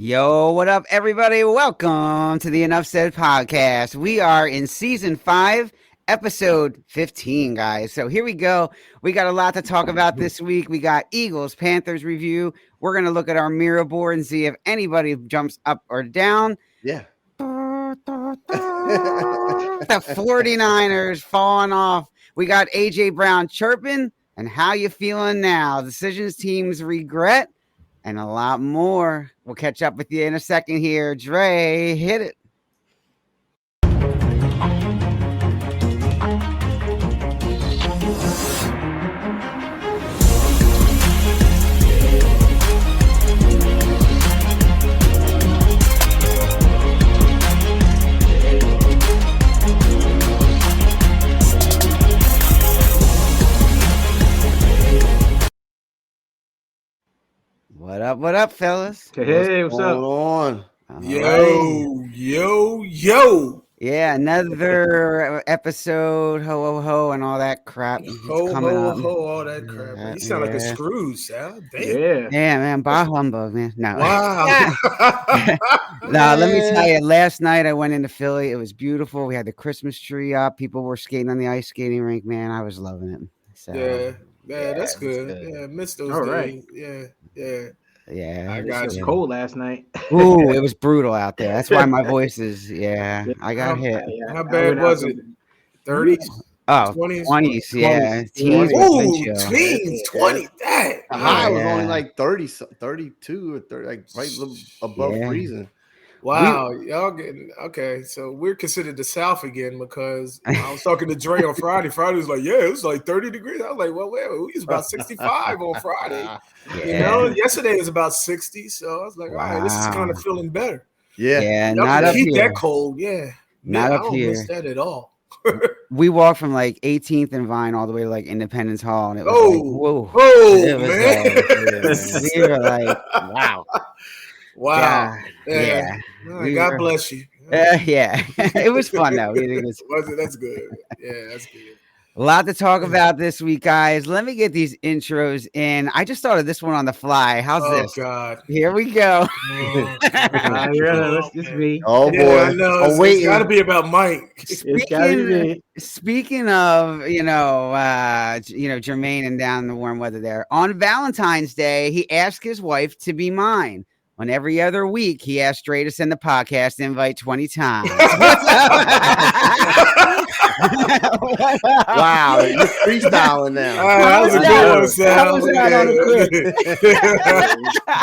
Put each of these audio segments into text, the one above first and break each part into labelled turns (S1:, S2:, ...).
S1: Yo, what up, everybody? Welcome to the Enough Said podcast. We are in season 5, episode 15, guys. So here we go. We got a lot to talk about this week. We got Eagles, Panthers review. We're going to look at our mirror board and see if anybody jumps up or down.
S2: Yeah.
S1: The 49ers falling off. We got AJ Brown chirping. And how you feeling now? Decisions teams regret. And a lot more. We'll catch up with you in a second here. Dre, hit it. What up, fellas?
S3: Hey, what's up?
S2: On?
S4: Yo.
S1: Yeah, another episode, ho, and all that crap.
S4: All that crap.
S1: Yeah,
S4: You sound like a Scrooge, Sal. Damn.
S3: Yeah.
S1: Yeah, man, bah humbug, man. No.
S4: Wow.
S1: No, let me tell you, last night I went into Philly. It was beautiful. We had the Christmas tree up. People were skating on the ice skating rink, man. I was loving it. So,
S4: Yeah, that's good. Yeah, missed those
S3: All
S4: days.
S3: right.
S4: Yeah.
S1: Yeah.
S4: I
S3: It
S4: got
S3: was
S4: you.
S3: cold last night.
S1: Ooh, it was brutal out there. That's why my voice is, I got hit.
S4: How bad was it? 30s?
S1: Oh,
S4: 20s?
S1: 20s, yeah.
S3: 20s.
S1: Teens with
S4: Ooh,
S1: wind chill.
S4: teens, 20. That.
S2: The high was
S1: Yeah.
S2: only like 30, 32 or 30, like right above
S1: Yeah.
S2: freezing.
S4: Wow, y'all getting okay. So we're considered the South again because I was talking to Dre on Friday. Friday was like, yeah, it was like 30 degrees. I was like, well, we was about 65 on Friday. You know, yesterday was about 60. So I was like, all right, this is kind of feeling better.
S2: Yeah.
S1: Yeah,
S4: Y'all
S1: not
S4: can
S1: up
S4: keep
S1: here.
S4: that cold, yeah.
S1: Not
S4: Man,
S1: up
S4: I don't
S1: here.
S4: miss that at all.
S1: We walked from like 18th and Vine all the way to like Independence Hall, and it was
S4: Oh,
S1: like, whoa.
S4: oh,
S1: It was
S4: man.
S1: like, we were like, wow.
S4: Wow.
S1: Yeah.
S4: All right,
S1: We
S4: God
S1: were-
S4: bless you.
S1: Yeah. It was fun, though.
S4: That's good. Yeah, that's good.
S1: A lot to talk about this week, guys. Let me get these intros in. I just thought of this one on the fly. How's
S4: Oh,
S1: this?
S4: God.
S1: Here we go.
S4: Oh,
S3: Let's just be.
S2: Oh, boy.
S4: yeah, I know.
S2: I'm
S4: It's
S2: waiting.
S4: got to be about Mike.
S3: It's gotta be me.
S1: Speaking of, Jermaine and down in the warm weather there. On Valentine's Day, he asked his wife to be mine. On every other week, he asked Dre to send the podcast invite 20 times.
S2: Wow. You're freestyling now.
S4: That was a good one, Sal.
S1: How was that on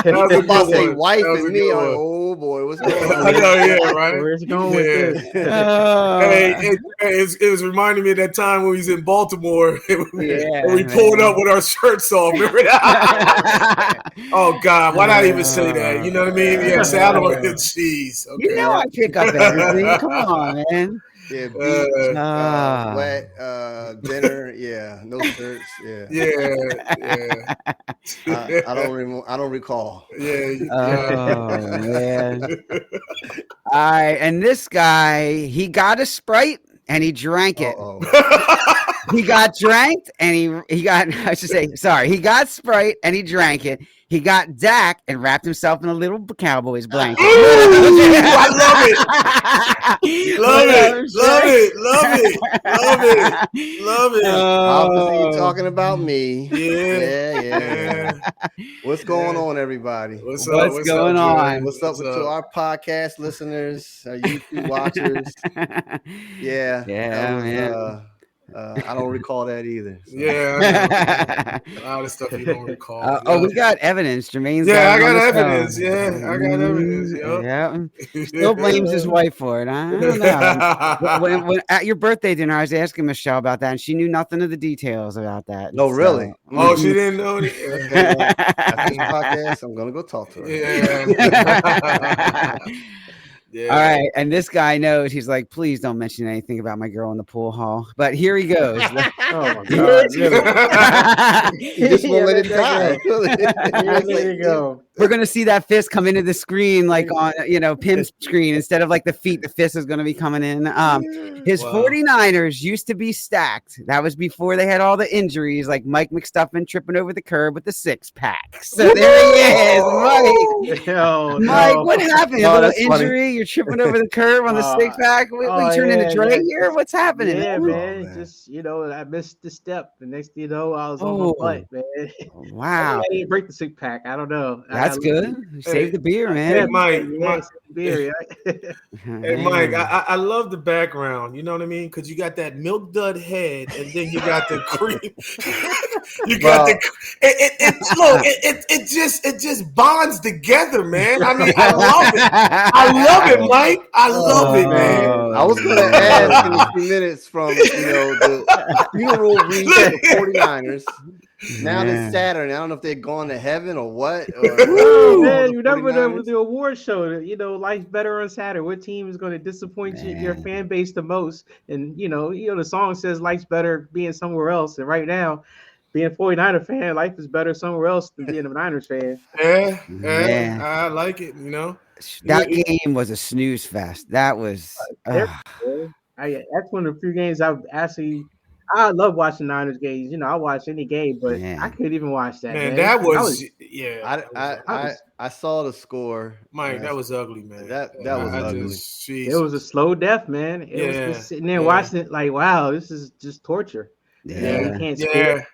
S4: That was a
S2: I'm about to say
S4: good one.
S2: wife
S4: That was
S2: and
S4: a
S2: me.
S4: good
S2: Like,
S4: one.
S2: oh, boy. What's going
S4: I
S2: on?
S4: know, yeah, right.
S3: Where's it going with this?
S4: It was reminding me of that time when we was in Baltimore and we
S1: man.
S4: pulled up with our shirts off. Remember that? Oh God, why not even say that? You know what I mean? Yeah, say I don't want to cheese. Okay.
S1: You know I pick up everything. Come on, man.
S2: Yeah, beach,
S1: Ah.
S2: wet, dinner. Yeah, no shirts. Yeah.
S4: Yeah.
S2: I don't recall.
S1: Oh, man. All right, and this guy, he got a Sprite and he drank it.
S2: Uh-oh.
S1: He got dranked and he got, he got Sprite and he drank it. He got Dak and wrapped himself in a little Cowboys blanket.
S4: Ooh, I love it. Love it.
S2: Obviously,
S1: Oh.
S2: you're talking about me.
S4: Yeah.
S2: What's going on, everybody?
S4: What's
S1: going
S4: up,
S1: on?
S4: Dre?
S2: What's up to our podcast listeners, our YouTube watchers? Yeah,
S1: Yeah, man.
S2: I don't recall that either. So.
S4: Yeah, I know. A lot of stuff you don't recall.
S1: We got evidence. Jermaine's
S4: I
S1: got
S4: got
S1: it on the
S4: evidence.
S1: phone.
S4: Yeah, I got evidence.
S1: Yeah. Still blames his wife for it. I don't know. when, at your birthday dinner, I was asking Michelle about that, and she knew nothing of the details about that.
S2: No, really?
S4: Oh, she didn't know
S2: After this podcast, I'm gonna go talk to her.
S4: Yeah. Yeah.
S1: All right, and this guy knows. He's like, please don't mention anything about my girl in the pool hall. But here he goes.
S3: Oh my God! Really?
S2: You just won't let it die.
S3: There you go.
S1: We're gonna see that fist come into the screen, like on Pim's screen, instead of like the feet. The fist is gonna be coming in. His
S4: Wow.
S1: 49ers used to be stacked. That was before they had all the injuries, like Mike McStuffin tripping over the curb with the 6-pack. So there he is,
S3: Yo,
S1: Mike,
S3: no.
S1: what happened?
S2: No,
S1: A little
S2: that's funny.
S1: injury? You're tripping over the curb on the
S3: Uh,
S1: six pack? What you turning into Dre here? What's happening?
S3: Yeah,
S1: man?
S3: man.
S2: man.
S3: Just I missed the step. The next thing you know, I was on my
S1: Oh,
S3: butt, man.
S1: wow.
S3: I didn't break the six pack. I don't know.
S1: That's good. You saved the beer,
S4: Hey,
S1: man.
S4: Mike,
S3: Beer,
S4: Hey, Mike, I love the background. You know what I mean? Because you got that milk dud head, and then you got the cream. You got it just bonds together, man. I mean, I love it. I love it, Mike. I love it, man.
S2: I was going to ask in a few minutes from, the funeral wreath of the 49ers. Now this Saturday, I don't know if they're going to heaven or what.
S3: Oh, man, you remember the award show, Life's Better on Saturday. What team is going to disappoint your fan base the most? And, the song says life's better being somewhere else. And right now, being a 49er fan, life is better somewhere else than being a Niners fan.
S4: Yeah, I like it,
S1: That game was a snooze fest. That was
S3: that's one of the few games I love watching Niners games. I watch any game, but I couldn't even watch that.
S4: Man,
S2: I saw the score.
S4: Mike, that was ugly, man.
S2: That was ugly.
S3: It was a slow death, man. It was just sitting there watching it like, wow, this is just torture.
S1: Yeah.
S3: You can't score.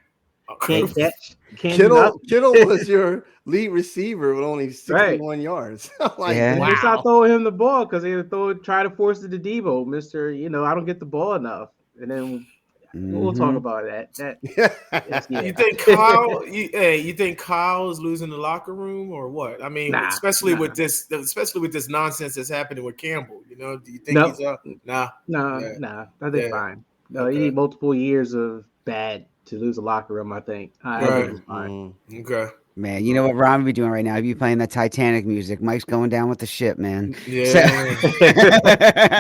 S3: Can't catch.
S2: Kittle was your lead receiver with only 61 yards.
S3: Wow. They stopped throwing him the ball because they would try to force it to Debo, Mister. I don't get the ball enough, and then we'll talk about that.
S4: You think Kyle? You think Kyle is losing the locker room or what? I mean, especially with this nonsense that's happening with Campbell. Do you think he's up? Nah.
S3: I think fine. No, you need multiple years of bad to lose a locker room, I think. I think it's fine.
S4: Okay.
S1: Man, you know what Ron would be doing right now? He'd be playing that Titanic music. Mike's going down with the ship, man.
S4: Yeah.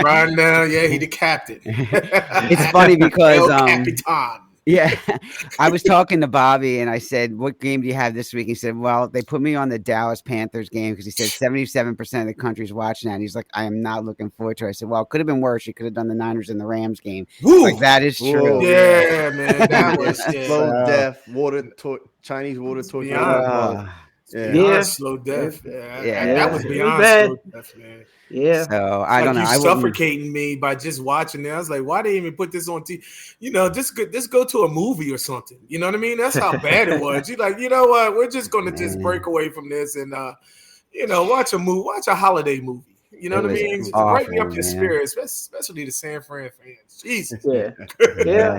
S4: Ron now, he the captain.
S1: It's funny because
S4: Capitan.
S1: Yeah, I was talking to Bobby and I said, "What game do you have this week?" He said, "Well, they put me on the Dallas Panthers game because he said 77% of the country's watching that." And he's like, "I am not looking forward to it." I said, "Well, it could have been worse. You could have done the Niners and the Rams game." Like that is true.
S2: Whoa.
S4: Yeah, man, that was
S2: slow death, Chinese water torture.
S4: Slow death.
S1: Yeah,
S4: that was beyond slow death, man.
S3: Yeah.
S1: So I don't know.
S4: You suffocating me by just watching it. I was like, why did they even put this on TV? Just go to a movie or something. You know what I mean? That's how bad it was. You're like, you know what? We're just gonna just break away from this and watch a holiday movie. You know what I mean? Brighten up your spirits, especially the San Fran fans. Jesus.
S3: Yeah.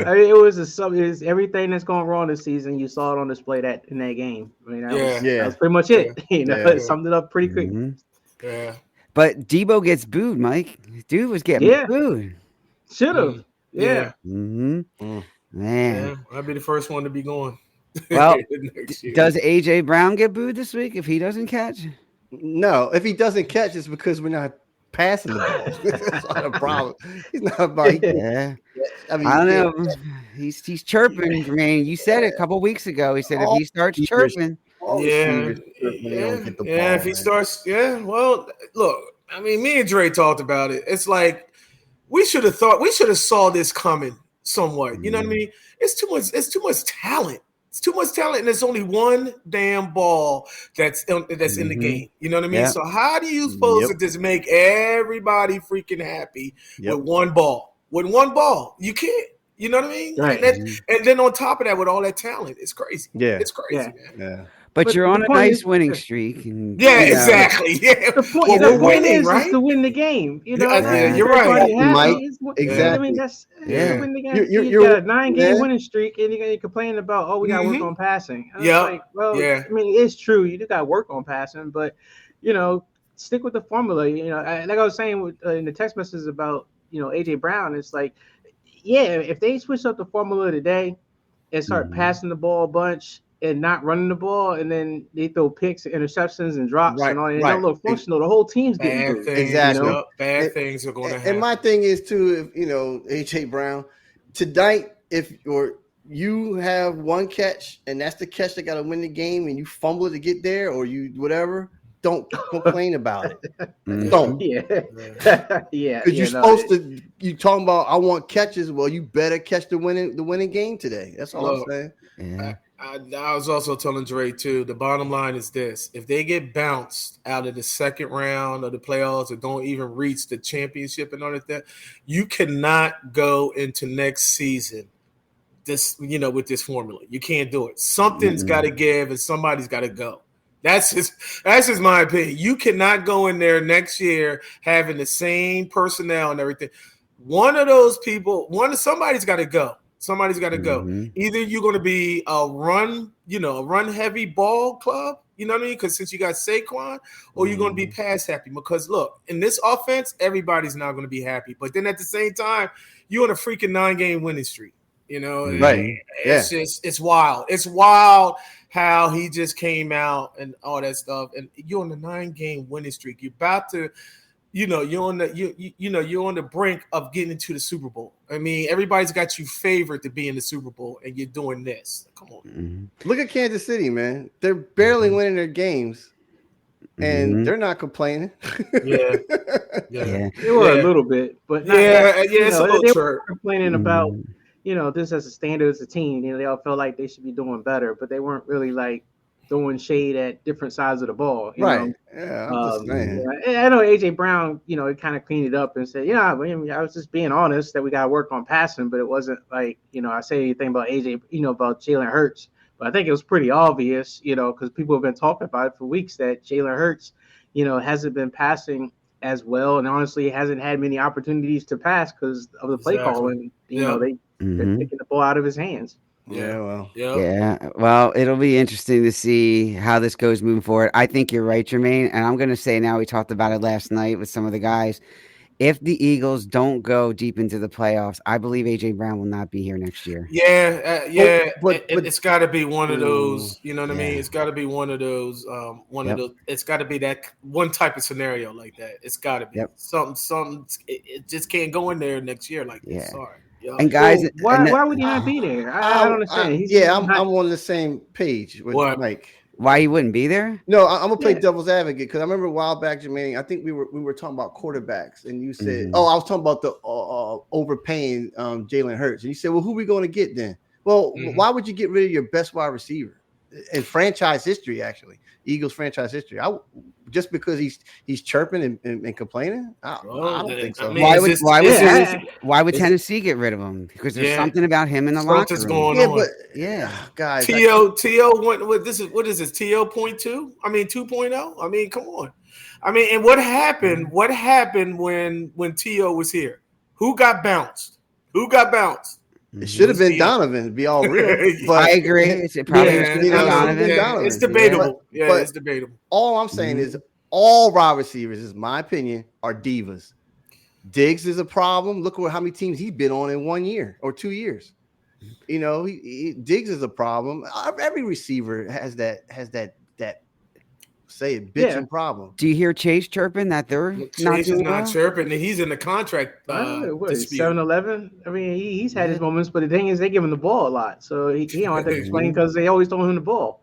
S3: I mean, it was everything that's going wrong this season. You saw it on display in that game. I mean, that was pretty much it. It summed it up pretty quick.
S1: Mm-hmm.
S4: Yeah.
S1: But Debo gets booed, Mike. Dude was getting booed.
S3: Should have. Yeah.
S1: Mm-hmm. Man.
S4: Yeah, I'll be the first one to be going.
S1: Well, does AJ Brown get booed this week if he doesn't catch?
S2: No, if he doesn't catch, it's because we're not passing the ball. That's not a problem. He's not about.
S1: Yeah. I don't know. He's chirping, Jermaine. You said it a couple weeks ago. He said if he starts chirping.
S4: If he starts, well, look, I mean, me and Dre talked about it. It's like we should have saw this coming somewhat. You know what I mean? It's too much talent. It's too much talent, and there's only one damn ball that's in the game. You know what I mean? So how do you supposed to just make everybody freaking happy with one ball? With one ball, you can't. You know what I mean?
S3: Right.
S4: And then on top of that, with all that talent, it's crazy. Yeah, it's crazy, man.
S2: Yeah.
S1: But you're on a nice winning streak. And,
S4: exactly. Yeah.
S3: The point,
S4: we're winning, right?
S3: Is to win the game.
S4: You're right.
S2: Mike,
S3: exactly. I mean, that's win the game. You got a 9-game winning streak, and you're complaining about, we got to work on passing. I mean, it's true. You do got to work on passing, but stick with the formula. Like I was saying in the text messages about AJ Brown, it's like, if they switch up the formula today and start passing the ball a bunch and not running the ball, and then they throw picks, interceptions, and drops, and all, and it don't look functional. The whole team's getting
S4: bad things. Exactly, bad things are going to happen.
S2: And my thing is too, if AJ Brown tonight, if you have one catch and that's the catch that got to win the game, and you fumble to get there, or you whatever, don't complain about it. Don't. Because you're supposed to. You talking about I want catches. Well, you better catch the winning game today. That's all I'm saying.
S1: Yeah.
S4: I was also telling Dre too. The bottom line is this: if they get bounced out of the second round of the playoffs or don't even reach the championship and all that, you cannot go into next season with this formula. You can't do it. Something's got to give, and somebody's got to go. That's just my opinion. You cannot go in there next year having the same personnel and everything. Somebody's got to go. Somebody's got to go. Either you're going to be a run heavy ball club, you know what I mean? Because since you got Saquon, or you're going to be pass happy. Because look, in this offense, everybody's not going to be happy. But then at the same time, you're on a freaking 9-game winning streak. You know,
S2: right?
S4: It's wild. It's wild how he just came out and all that stuff. And you're on the 9-game winning streak. You're about to. You're on the brink of getting into the Super Bowl. I mean, everybody's got you favored to be in the Super Bowl, and you're doing this. Come on.
S2: Look at Kansas City, man. They're barely winning their games, and they're not complaining.
S4: Yeah.
S3: They were a little bit, but not
S4: it's a little
S3: they
S4: true.
S3: were complaining about this as a standard as a team. They all felt like they should be doing better, but they weren't really like throwing shade at different sides of the ball. You know?
S2: Yeah, I'm just saying.
S3: I know AJ Brown, it kind of cleaned it up and said, I was just being honest that we got to work on passing, but it wasn't like, I say anything about AJ, about Jalen Hurts, but I think it was pretty obvious, because people have been talking about it for weeks that Jalen Hurts, hasn't been passing as well, and honestly hasn't had many opportunities to pass because of the play calling. They're taking the ball out of his hands.
S2: Well,
S1: it'll be interesting to see how this goes moving forward. I think you're right, Jermaine, and I'm going to say now, we talked about it last night with some of the guys. If the Eagles don't go deep into the playoffs, I believe AJ Brown will not be here next year.
S4: But it's got to be one of those. You know what I mean? It's got to be one of those. Of those. It's got to be that one type of scenario like that. It's got to be something. It just can't go in there next year like this. Sorry.
S1: And guys,
S3: why would he not be there? I don't understand.
S2: I'm on the same page with Mike.
S1: Why he wouldn't be there?
S2: No, I'm gonna play devil's advocate because I remember a while back, Jermaine. I think we were talking about quarterbacks, and you said, I was talking about the overpaying Jalen Hurts, and you said, well, who are we going to get then? Well, why would you get rid of your best wide receiver in franchise history? Actually, Eagles franchise history. Just because he's chirping and complaining? I don't think so.
S1: Why would Tennessee get rid of him? Because there's something about him in the locker room.
S4: Going on.
S2: Guys.
S4: T.O. went with this. What is this? T.O. 2.0? I mean 2.0. I mean, come on. I mean, and what happened? What happened when T.O. was here? Who got bounced?
S2: It should have been Donovan, to be all real. But
S1: I agree. It probably Donovan.
S4: It's debatable. It's debatable.
S2: All I'm saying is all wide receivers, is my opinion, are divas. Diggs is a problem. Look at how many teams he's been on in 1 year or 2 years. Diggs is a problem. Every receiver has that bitching problem.
S1: Do you hear Chase chirping that they're
S4: Chase is not chirping? He's in the contract.
S3: 7-11. I mean, he's had his moments, but the thing is, they give him the ball a lot, so he don't have to explain because they always throw him the ball.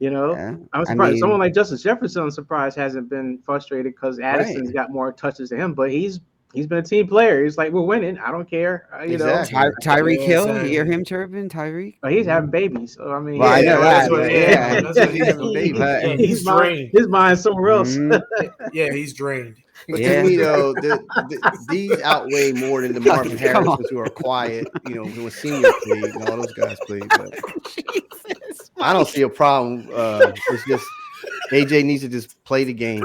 S3: I'm surprised. Someone like Justin Jefferson, I'm surprised, hasn't been frustrated because Addison's got more touches than him, but he's been a team player. He's like, we're winning. I don't care.
S1: Tyreek Hill, you hear him chirping? Tyreek?
S3: But he's having babies. So, I mean,
S4: that's what he's having babies. He's drained.
S3: His mind's somewhere else.
S4: He's drained.
S2: But to me, though, these outweigh more than the Marvin Harrisons who are quiet, when senior played and all those guys played. But I don't see a problem. It's just AJ needs to just play the game.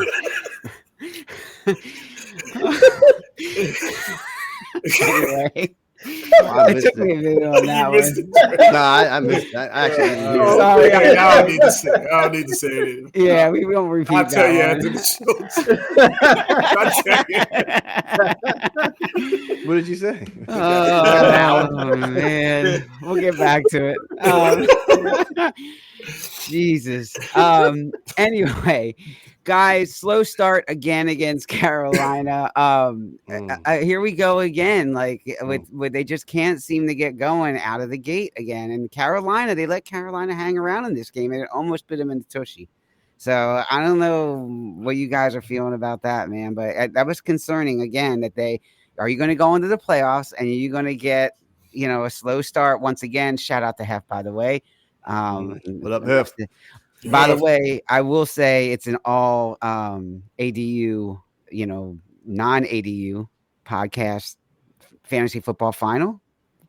S1: Anyway, it took me a minute on that one.
S2: I missed that. I actually didn't hear it.
S1: Sorry,
S4: I don't need to say it.
S1: Yeah, we won't repeat that.
S4: I'll tell you after the
S2: show. What did you say?
S1: Oh, man. We'll get back to it. Jesus. Anyway, guys, slow start again against Carolina. Here we go again. With they just can't seem to get going out of the gate again. And Carolina, they let Carolina hang around in this game, and it almost bit them in the tushy. So I don't know what you guys are feeling about that, man. But that was concerning again. Are you going to go into the playoffs and are you going to get a slow start once again? Shout out to Hef, by the way.
S2: What up, Hef?
S1: By the way, I will say it's an all ADU, non-ADU podcast fantasy football final.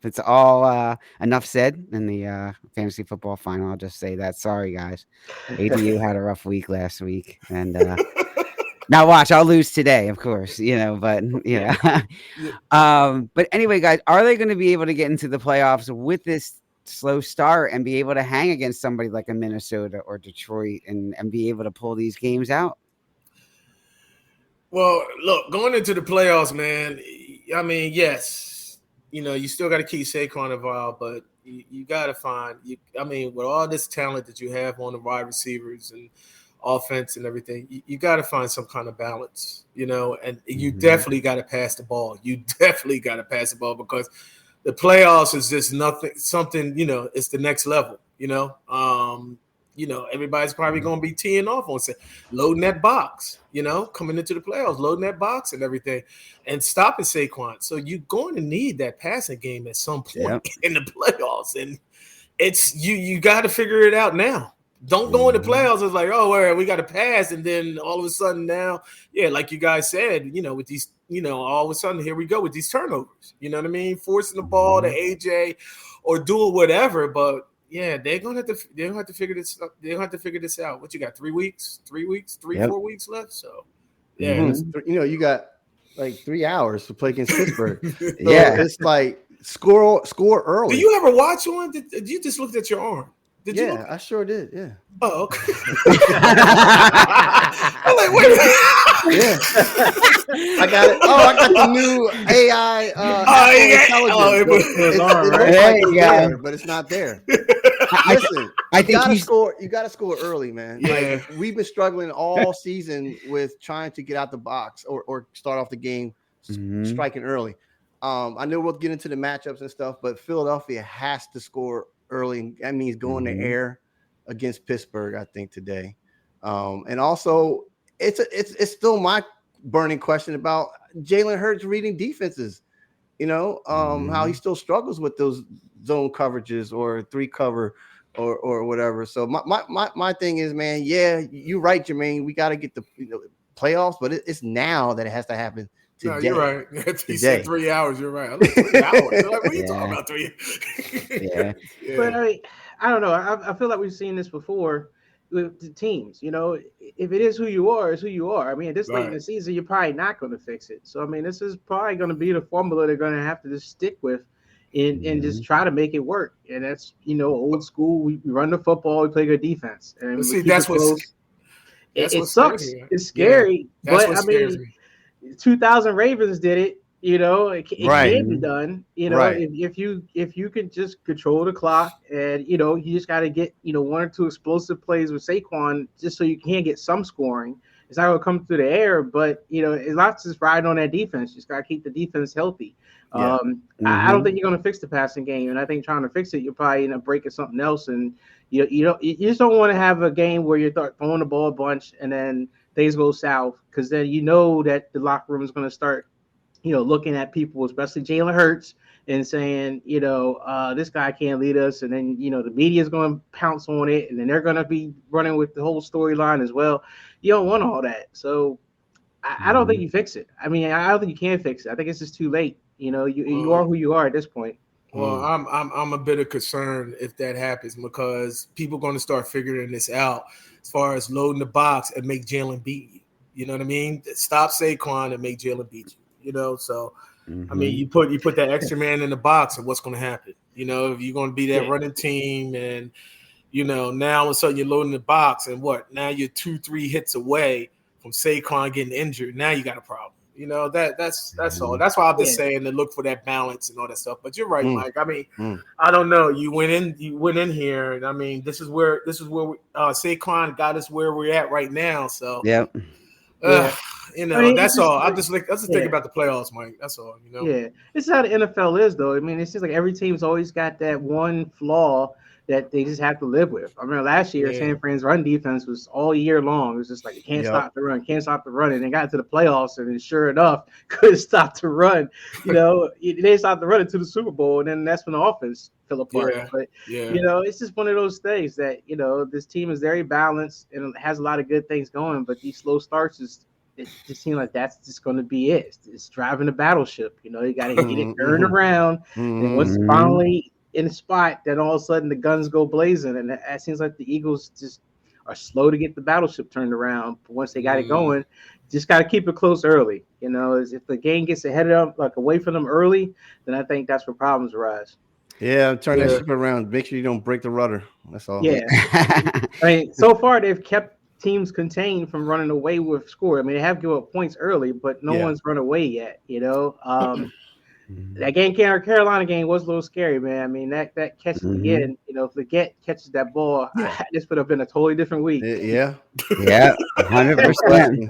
S1: It's all enough said in the fantasy football final. I'll just say that. Sorry, guys. ADU had a rough week last week, and now watch. I'll lose today, of course. But but anyway, guys, are they going to be able to get into the playoffs with this slow start and be able to hang against somebody like a Minnesota or Detroit and be able to pull these games out?
S4: Well, look, going into the playoffs, man, I mean, yes, you still got to keep Saquon involved, but you got to find, with all this talent that you have on the wide receivers and offense and everything, you got to find some kind of balance, and you definitely got to pass the ball. You definitely got to pass the ball because the playoffs is just something, it's the next level, everybody's probably going to be teeing off on loading that box, coming into the playoffs, loading that box and everything and stopping Saquon. So you're going to need that passing game at some point in the playoffs. And it's you got to figure it out now. Don't go into playoffs. It's like, oh, well, we got to pass. And then all of a sudden now, like you guys said, with these, all of a sudden here we go with these turnovers. You know what I mean? Forcing the ball to AJ or doing whatever. But yeah, they're gonna have to figure this. They're gonna have to figure this out. What you got? 3 weeks, 4 weeks left. So yeah,
S2: you got like 3 hours to play against Pittsburgh. So it's like score early.
S4: Do you ever watch one? Did you just look at your arm? Did you?
S2: I sure did. Yeah.
S4: Oh, okay. I'm like, wait a minute.
S2: Yeah. I got it. Oh, I got the new AI intelligence. But it's not there. Listen, I think you gotta score early, man.
S4: Yeah.
S2: Like, we've been struggling all season with trying to get out the box or start off the game striking early. I know we'll get into the matchups and stuff, but Philadelphia has to score early. That means going to air against Pittsburgh, I think, today. And also it's still my burning question about Jalen Hurts reading defenses, how he still struggles with those zone coverages or 3 cover or whatever. So my thing is, man, you're right, Jermaine. We got to get the playoffs, but it's now that it has to happen. Today.
S4: No, you're right. He said 3 hours. You're right. I like 3 hours. Like, what are you talking about? 3?
S3: Yeah. But I don't know. I feel like we've seen this before with the teams. If it is who you are, it's who you are. I mean, this late in the season, you're probably not going to fix it. So I mean, this is probably going to be the formula they're going to have to just stick with, and just try to make it work. And that's old school. We run the football. We play good defense. And
S4: see, that's what
S3: it sucks. It's scary.
S4: Yeah,
S3: but I mean. 2000 Ravens did it. It can be done. If you can just control the clock, and you just got to get 1 or 2 explosive plays with Saquon, just so you can get some scoring. It's not going to come through the air, but it's not just riding on that defense. You just got to keep the defense healthy. I don't think you're going to fix the passing game, and I think trying to fix it, you're probably end up breaking something else. And you just don't want to have a game where you start throwing the ball a bunch and then things go south, because then that the locker room is going to start, looking at people, especially Jalen Hurts, and saying, this guy can't lead us. And then, the media is going to pounce on it, and then they're going to be running with the whole storyline as well. You don't want all that. So I don't think you fix it. I mean, I don't think you can fix it. I think it's just too late. You are who you are at this point.
S4: Well, I'm a bit of concern if that happens, because people are going to start figuring this out as far as loading the box and make Jalen beat you. You know what I mean? Stop Saquon and make Jalen beat you. So I mean, you put that extra man in the box, and what's going to happen? If you're going to be that running team, and now all of a sudden you're loading the box, and now you're 2-3 hits away from Saquon getting injured. Now you got a problem. That's all. That's why I'm just saying to look for that balance and all that stuff. But you're right, Mike. I mean, I don't know. You went in here, and I mean, this is where Saquon got us where we're at right now. So that's all. I'm just thinking about the playoffs, Mike. That's all.
S3: Yeah, this is how the NFL is, though. I mean, it seems like every team's always got that one flaw that they just have to live with. I remember last year, San Fran's run defense was all year long. It was just like, you can't stop the run, can't stop the run. And they got to the playoffs, and sure enough, couldn't stop the run. They stopped the run into the Super Bowl, and then that's when the offense fell apart. But, it's just one of those things that, this team is very balanced and it has a lot of good things going, but these slow starts it just seems like that's just going to be it. It's driving a battleship. You got to get it turned around. And once it's finally in a spot, then all of a sudden the guns go blazing. And it seems like the Eagles just are slow to get the battleship turned around. But once they got it going, just got to keep it close early. If the game gets ahead of them, like away from them early, then I think that's where problems arise.
S2: Yeah, turn that ship around. Make sure you don't break the rudder. That's all.
S3: Yeah. I mean, so far they've kept teams contained from running away with score. I mean, they have given up points early, but no one's run away yet. That Carolina game was a little scary, man. I mean, that catch again. If Leggett catches that ball, this would have been a totally different week.
S2: Yeah,
S1: 100%.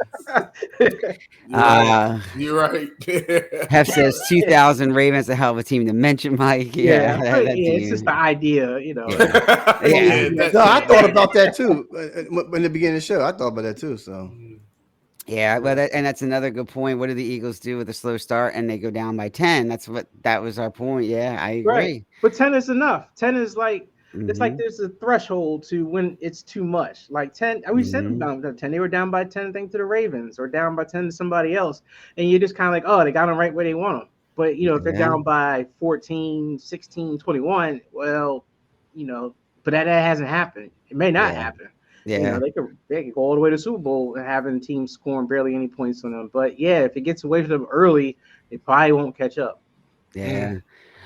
S4: You're right.
S1: Hef says 2000 Ravens a hell of a team to mention, Mike.
S3: It's just the idea,
S2: No, I thought about that too in the beginning of the show. I thought about that too. So.
S1: Yeah, well, that's another good point. What do the Eagles do with a slow start and they go down by 10? That was our point. Yeah, I agree.
S3: Right. But 10 is enough. 10 is like it's like there's a threshold to when it's too much. Like 10, we said them down by 10. They were down by 10, I think, to the Ravens, or down by 10 to somebody else, and you're just kind of like, oh, they got them right where they want them. But if they're down by 14, 16, 21, well, but that hasn't happened. It may not happen.
S1: Yeah,
S3: they could go all the way to the Super Bowl and having teams scoring barely any points on them. But if it gets away from them early, they probably won't catch up.
S1: Yeah.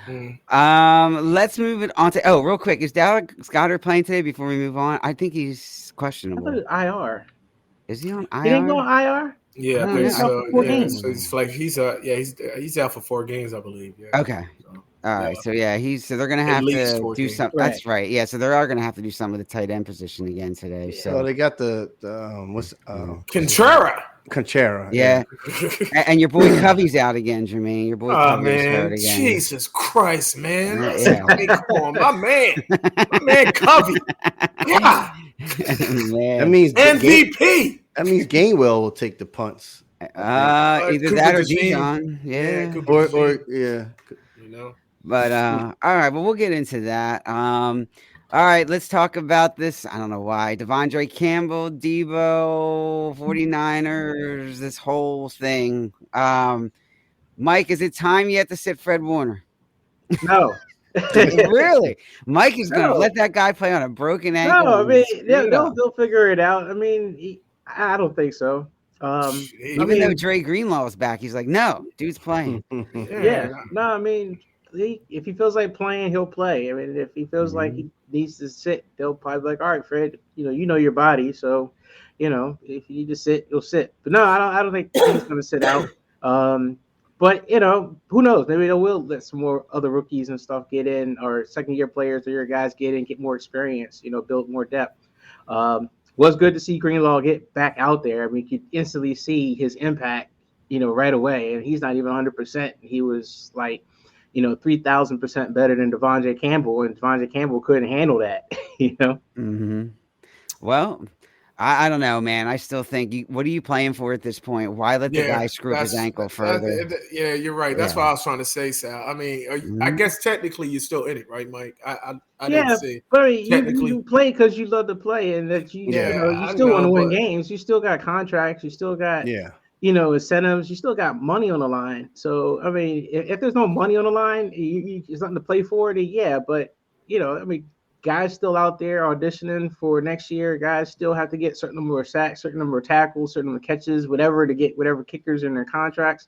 S1: Let's move it on to real quick. Is Dallas Goedert playing today before we move on? I think he's questionable.
S3: I thought it was IR.
S1: Is he on IR?
S3: He didn't go on IR?
S4: Yeah, I think so. So it's like he's out for 4 games, I believe. Yeah.
S1: Okay. All right, so they're gonna have to do something. Right. That's right. Yeah, so they are gonna have to do something with the tight end position again today. So
S2: they got the
S4: Conchera.
S1: Yeah, and your boy Covey's out again, Jermaine. Your boy Covey's
S4: hurt again. Jesus Christ, man! Hey, come on, my man Covey. Yeah.
S2: That means
S4: MVP.
S2: That means Gainwell will take the punts.
S1: Either that or Dion. Yeah.
S2: Or.
S1: But all right, well, we'll get into that. All right, let's talk about this. I don't know why. Devondre Campbell, Debo, 49ers, this whole thing. Mike, is it time yet to sit Fred Warner?
S3: No.
S1: Really? Mike is going to let that guy play on a broken ankle?
S3: No, I mean, they'll figure it out. I mean, I don't think so.
S1: Even though Dre Greenlaw is back, he's like, no, dude's playing.
S3: No, I mean, if he feels like playing, he'll play. I mean, if he feels like he needs to sit, they'll probably be like, all right, Fred, you know your body, so if you need to sit, you'll sit. But no, I don't think he's going to sit out. But who knows? Maybe they will let some more other rookies and stuff get in, or second-year players or your guys get in, get more experience. Build more depth. Was good to see Greenlaw get back out there. I mean, you could instantly see his impact, right away. And he's not even 100%. He was like, 3,000% better than Devondre Campbell, and Devondre Campbell couldn't handle that.
S1: Well, I don't know, man. I still think what are you playing for at this point? Why let the guy screw his ankle further?
S4: Yeah, you're right. That's what I was trying to say, Sal. I mean, I guess technically you're still in it, right, Mike? I didn't see.
S3: But I mean, you play because you love to play, and that you still want to win games. You still got contracts. You still got incentives. You still got money on the line. So I mean, if there's no money on the line, there's nothing to play for. But I mean, guys still out there auditioning for next year. Guys still have to get certain number of sacks, certain number of tackles, certain number of catches, whatever, to get whatever kickers in their contracts.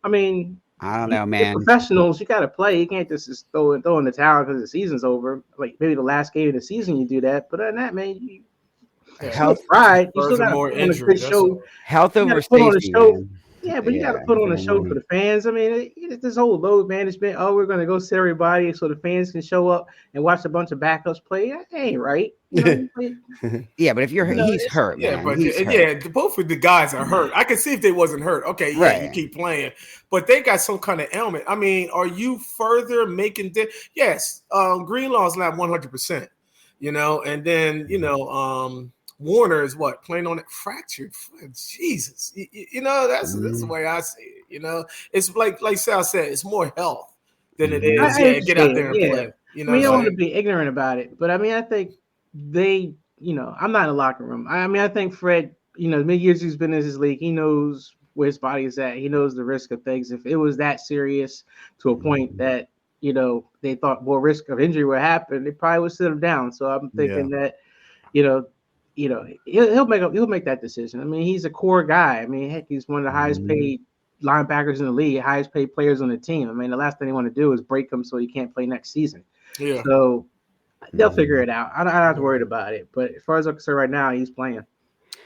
S3: I mean,
S1: I don't know, man.
S3: Professionals, you got to play. You can't just throw in the towel because the season's over. Like maybe the last game of the season you do that, but other than that, man, health pride. You still got to put on a good show.
S1: Health over safety.
S3: Yeah, but you got to put on a show for the fans. I mean, it's this whole load management. Oh, we're going to go sit everybody so the fans can show up and watch a bunch of backups play. That ain't right.
S1: Yeah, but if he's hurt.
S4: Yeah,
S1: man.
S4: but both of the guys are hurt. I can see if they wasn't hurt. Okay, you keep playing, but they got some kind of ailment. I mean, are you further making Yes, Greenlaw's not 100%. and then Warner is playing on it fractured foot. Jesus, that's the way I see it. It's like Sal said, it's more health than it is. Get out there and play.
S3: You don't want to be ignorant about it, but I think they, I'm not in the locker room. I think Fred, many years he's been in his league, he knows where his body is at. He knows the risk of things. If it was that serious to a point that they thought more risk of injury would happen, they probably would sit him down. So I'm thinking that he'll make that decision. He's a core guy. Heck, he's one of the highest paid linebackers in the league, highest paid players on the team. The last thing they want to do is break him so he can't play next season. Yeah. So they'll figure it out. I'm not worried about it. But as far as I'm concerned right now, he's playing.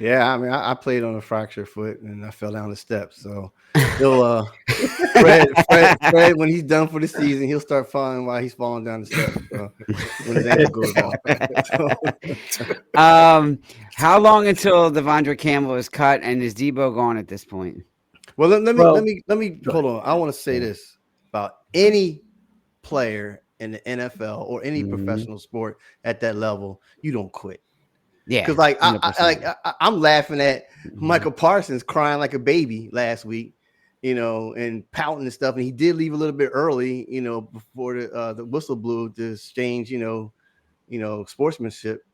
S2: Yeah, I played on a fractured foot and I fell down the steps. So he'll Fred, when he's done for the season, he'll start falling while he's falling down the steps. When his ankle goes
S1: off. How long until Devondre Campbell is cut and is Debo gone at this point?
S2: Well, let me hold on. I want to say this about any player in the NFL or any professional sport at that level: you don't quit. Yeah, because I'm laughing at Michael Parsons crying like a baby last week, and pouting and stuff. And he did leave a little bit early, before the whistle blew to exchange, sportsmanship,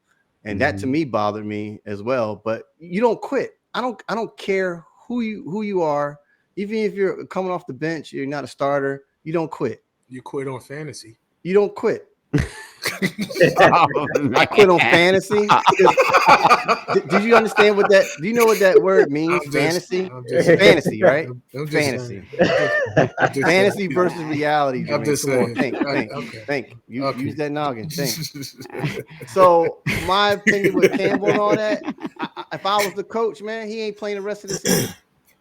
S2: and that to me bothered me as well. But you don't quit. I don't care who you are, even if you're coming off the bench, you're not a starter. You don't quit.
S4: You quit on fantasy.
S2: You don't quit. I quit on fantasy. Did you understand what that? Do you know what that word means? Fantasy, right? Fantasy, fantasy versus reality.
S4: I'm just saying.
S2: Think. You use that noggin. Think. So my opinion with Campbell and all that. If I was the coach, man, he ain't playing the rest of the season.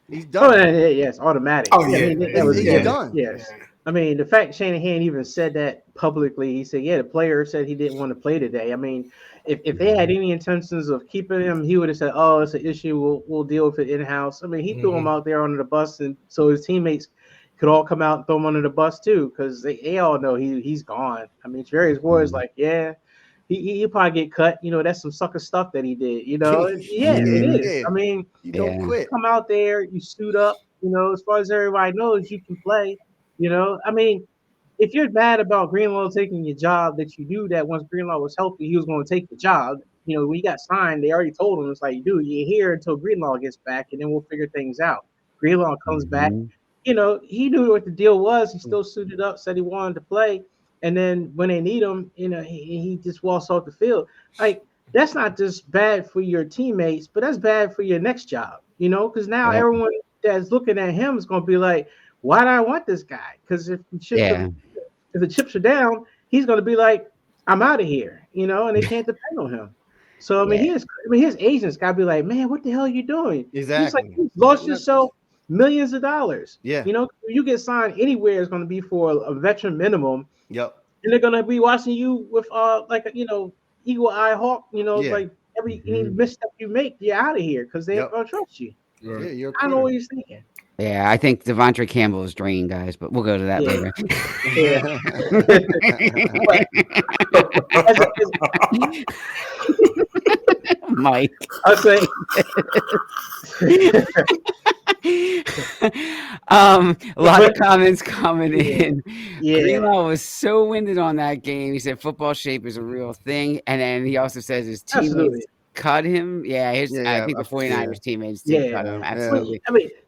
S2: He's done.
S3: Yes, automatic.
S2: Oh yeah, he's done.
S3: Yes. The fact Shanahan even said that publicly, he said, the player said he didn't want to play today. If they had any intentions of keeping him, he would have said, oh, it's an issue. We'll deal with it in-house. He threw him out there under the bus, and so his teammates could all come out and throw him under the bus too, because they all know he's gone. Jerry's Ward's like, he'll probably get cut. That's some sucker stuff that he did. It is.
S2: You don't quit.
S3: Come out there, you suit up. As far as everybody knows, you can play. If you're mad about Greenlaw taking your job, that you knew that once Greenlaw was healthy, he was going to take the job. When he got signed, they already told him, it's like, dude, you're here until Greenlaw gets back, and then we'll figure things out. Greenlaw comes back. He knew what the deal was. He still suited up, said he wanted to play. And then when they need him, he just walks off the field. That's not just bad for your teammates, but that's bad for your next job, because now everyone that's looking at him is going to be like, why do I want this guy? Because if the chips are down, he's going to be like, I'm out of here, and they can't depend on him. So his agents got to be like, man, what the hell are you doing?
S2: Exactly.
S3: He's like, you lost yourself millions of dollars.
S2: Yeah.
S3: You get signed anywhere is going to be for a veteran minimum.
S2: Yep.
S3: And they're going to be watching you with eagle eye hawk. Like every misstep you make, you're out of here because they ain't going to trust you.
S2: Right. Yeah,
S3: I know what you're thinking.
S1: Yeah, I think Devondre Campbell is drained, guys, but we'll go to that later. Mike.
S3: I'll say.
S1: A lot of comments coming in. Greenlaw was so winded on that game. He said football shape is a real thing. And then he also says his teammates cut him. I think the 49ers teammates did cut him. Absolutely.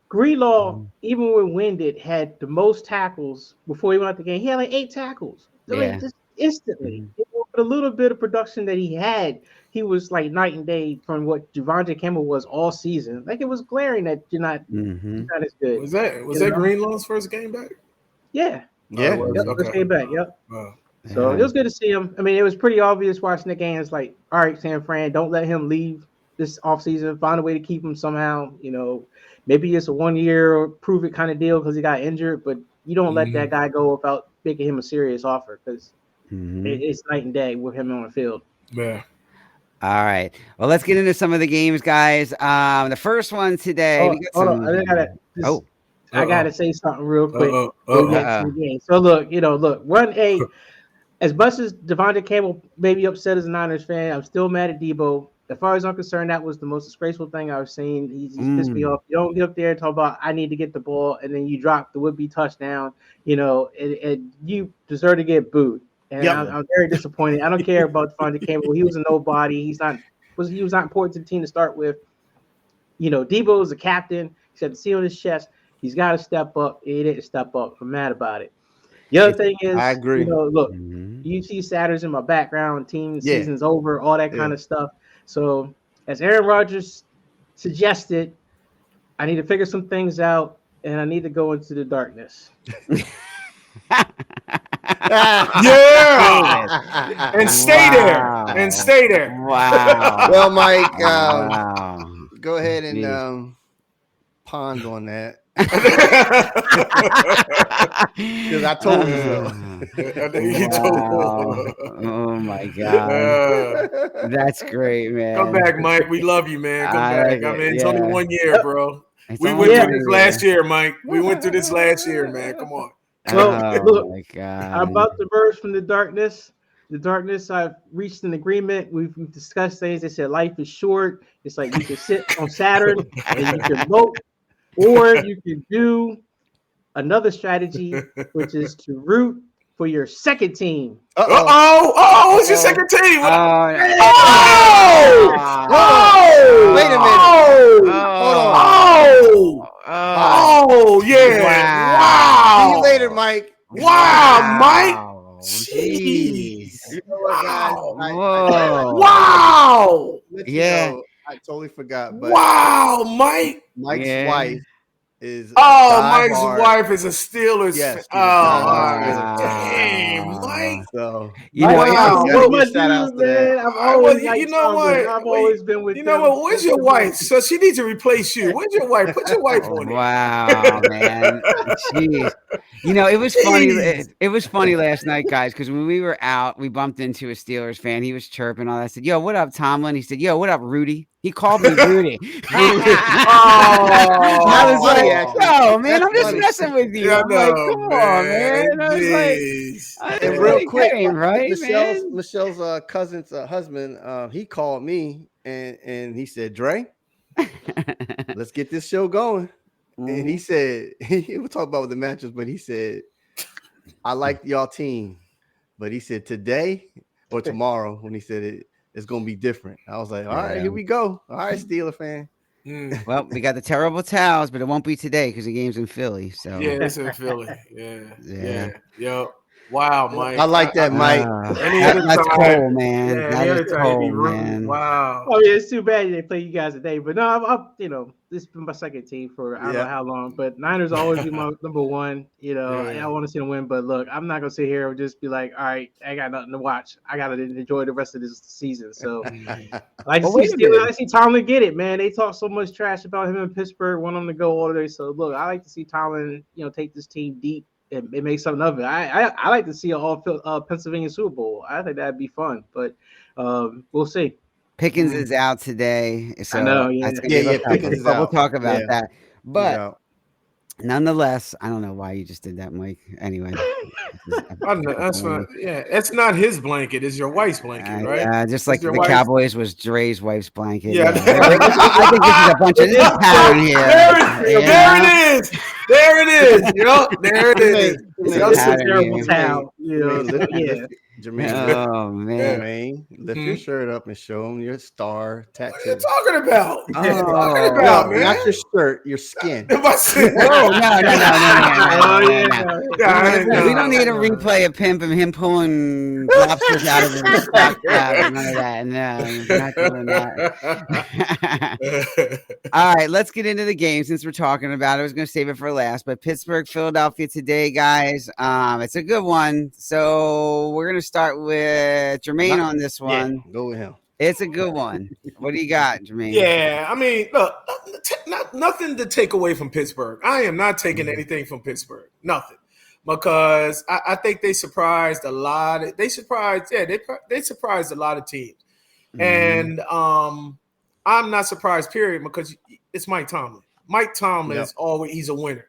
S3: Greenlaw, even when winded, had the most tackles before he went out the game. He had like 8 tackles. Just instantly. With a little bit of production that he had, he was like night and day from what Devondre Campbell was all season. Like, it was glaring that you're not as good.
S4: Was that Greenlaw's first game back?
S3: Yeah.
S2: Yeah.
S3: First game back. Yep. So it was good to see him. It was pretty obvious watching the game. It's like, all right, San Fran, don't let him leave this offseason. Find a way to keep him somehow. Maybe it's a 1 year prove it kind of deal because he got injured, but you don't let that guy go without making him a serious offer because it's night and day with him on the field.
S4: Yeah.
S1: All right. Well, let's get into some of the games, guys. The first one today.
S3: I gotta say something real quick. So look, 1A. as much as Devontae Campbell may be upset as a Niners fan, I'm still mad at Debo. As far as I'm concerned, that was the most disgraceful thing I've seen. He's pissed me off. You don't get up there and talk about I need to get the ball, and then you drop the would-be touchdown. And you deserve to get booed. And I'm very disappointed. I don't care about Devontae Campbell. He was a nobody. He was not important to the team to start with. Debo is a captain. He's got the C on his chest. He's got to step up. He didn't step up. I'm mad about it. The other thing is,
S2: I agree.
S3: Look, UC Saturday's in my background. Team season's over, all that kind of stuff. So, as Aaron Rodgers suggested, I need to figure some things out, and I need to go into the darkness.
S4: And stay there.
S1: Wow.
S2: Well, Mike, go ahead and pond on that. Because I told you so.
S1: Oh my God. That's great, man.
S4: Come back, Mike. We love you, man. Come back. I mean, it's only 1 year, bro. We went through this last year, Mike. We went through this last year, man. Come on.
S3: Well, look,
S1: my God.
S3: I'm about to burst from the darkness. I've reached an agreement. We've discussed things. They said life is short. It's like you can sit on Saturn and you can vote, or you can do another strategy, which is to root for your second team.
S4: What's your second team?
S2: Wait a minute.
S4: Yeah. Wow.
S2: See you later, Mike.
S4: Wow, Mike.
S1: Jeez.
S2: You know what, guys?
S4: Wow.
S2: I totally forgot. But
S4: wow, Mike.
S2: Mike's wife is
S4: Mike's wife is a Steelers.
S2: Yes.
S4: Damn, Mike.
S2: So
S3: Shout out to that. I've always been with.
S4: You know what? Where's your wife? So she needs to replace you. Where's your wife? Put your wife on it.
S1: Wow, man. Jeez. It was funny. It was funny last night, guys, because when we were out, we bumped into a Steelers fan. He was chirping all that. I said, "Yo, what up, Tomlin?" He said, "Yo, what up, Rudy?" He called me Rudy. I was like, "Yo, man, I'm just messing with you." I'm like, "Come on, man." I was like,
S2: and real quick,
S1: right,
S2: Michelle's cousin's husband, he called me and he said, "Dre, let's get this show going." And he said, he would talk about the matches, but he said, "I like y'all team," but he said today or tomorrow, when he said it's going to be different. I was like, all right, here we go. All right, Steeler fan.
S1: Well, we got the terrible towels, but it won't be today because the game's in Philly. So
S4: it's in Philly. Yeah. Yo. Wow, Mike.
S2: I like that, Mike.
S1: That's cold, man. That is cold, man.
S4: Wow.
S3: Oh yeah, it's too bad they play you guys today. But no, I'm this has been my second team for I don't know how long. But Niners always be my number one. I want to see them win. But look, I'm not gonna sit here and just be like, all right, I got nothing to watch. I gotta enjoy the rest of this season. So I like to see Tomlin get it, man. They talk so much trash about him in Pittsburgh, want him to go all the way. So look, I like to see Tomlin, take this team deep. It makes something of it. I like to see an all Pennsylvania Super Bowl. I think that'd be fun, but we'll see.
S1: Pickens is out today, so
S2: I know, Pickens is out.
S1: We'll talk about that. But nonetheless, I don't know why you just did that, Mike. Anyway,
S4: that's not his blanket. It's your wife's blanket, right?
S1: Yeah, just like the Cowboys was Dre's wife's blanket.
S4: Yeah,
S1: I think this is a bunch of this pattern here.
S4: There it is. There it is. There it is.
S3: It's a terrible towel.
S2: Jermaine,
S1: oh man,
S2: Jermaine, lift your shirt up and show them your star tattoo.
S4: What are you talking about?
S2: Man? Not your shirt, your skin.
S1: No. We don't need a replay of Pimp and him pulling lobsters out of his back. None of that. No, we're not doing that. All right, let's get into the game since we're talking about it. I was going to save it for last, but Pittsburgh, Philadelphia today, guys. It's a good one. So we're going to start with Jermaine on this one.
S2: Yeah, go with him.
S1: It's a good one. What do you got, Jermaine?
S4: Yeah, I mean, look, nothing to take away from Pittsburgh. I am not taking anything from Pittsburgh. Nothing. Because I think they surprised a lot. They surprised a lot of teams. And I'm not surprised, period, because it's Mike Tomlin. Mike Tomlin is he's a winner.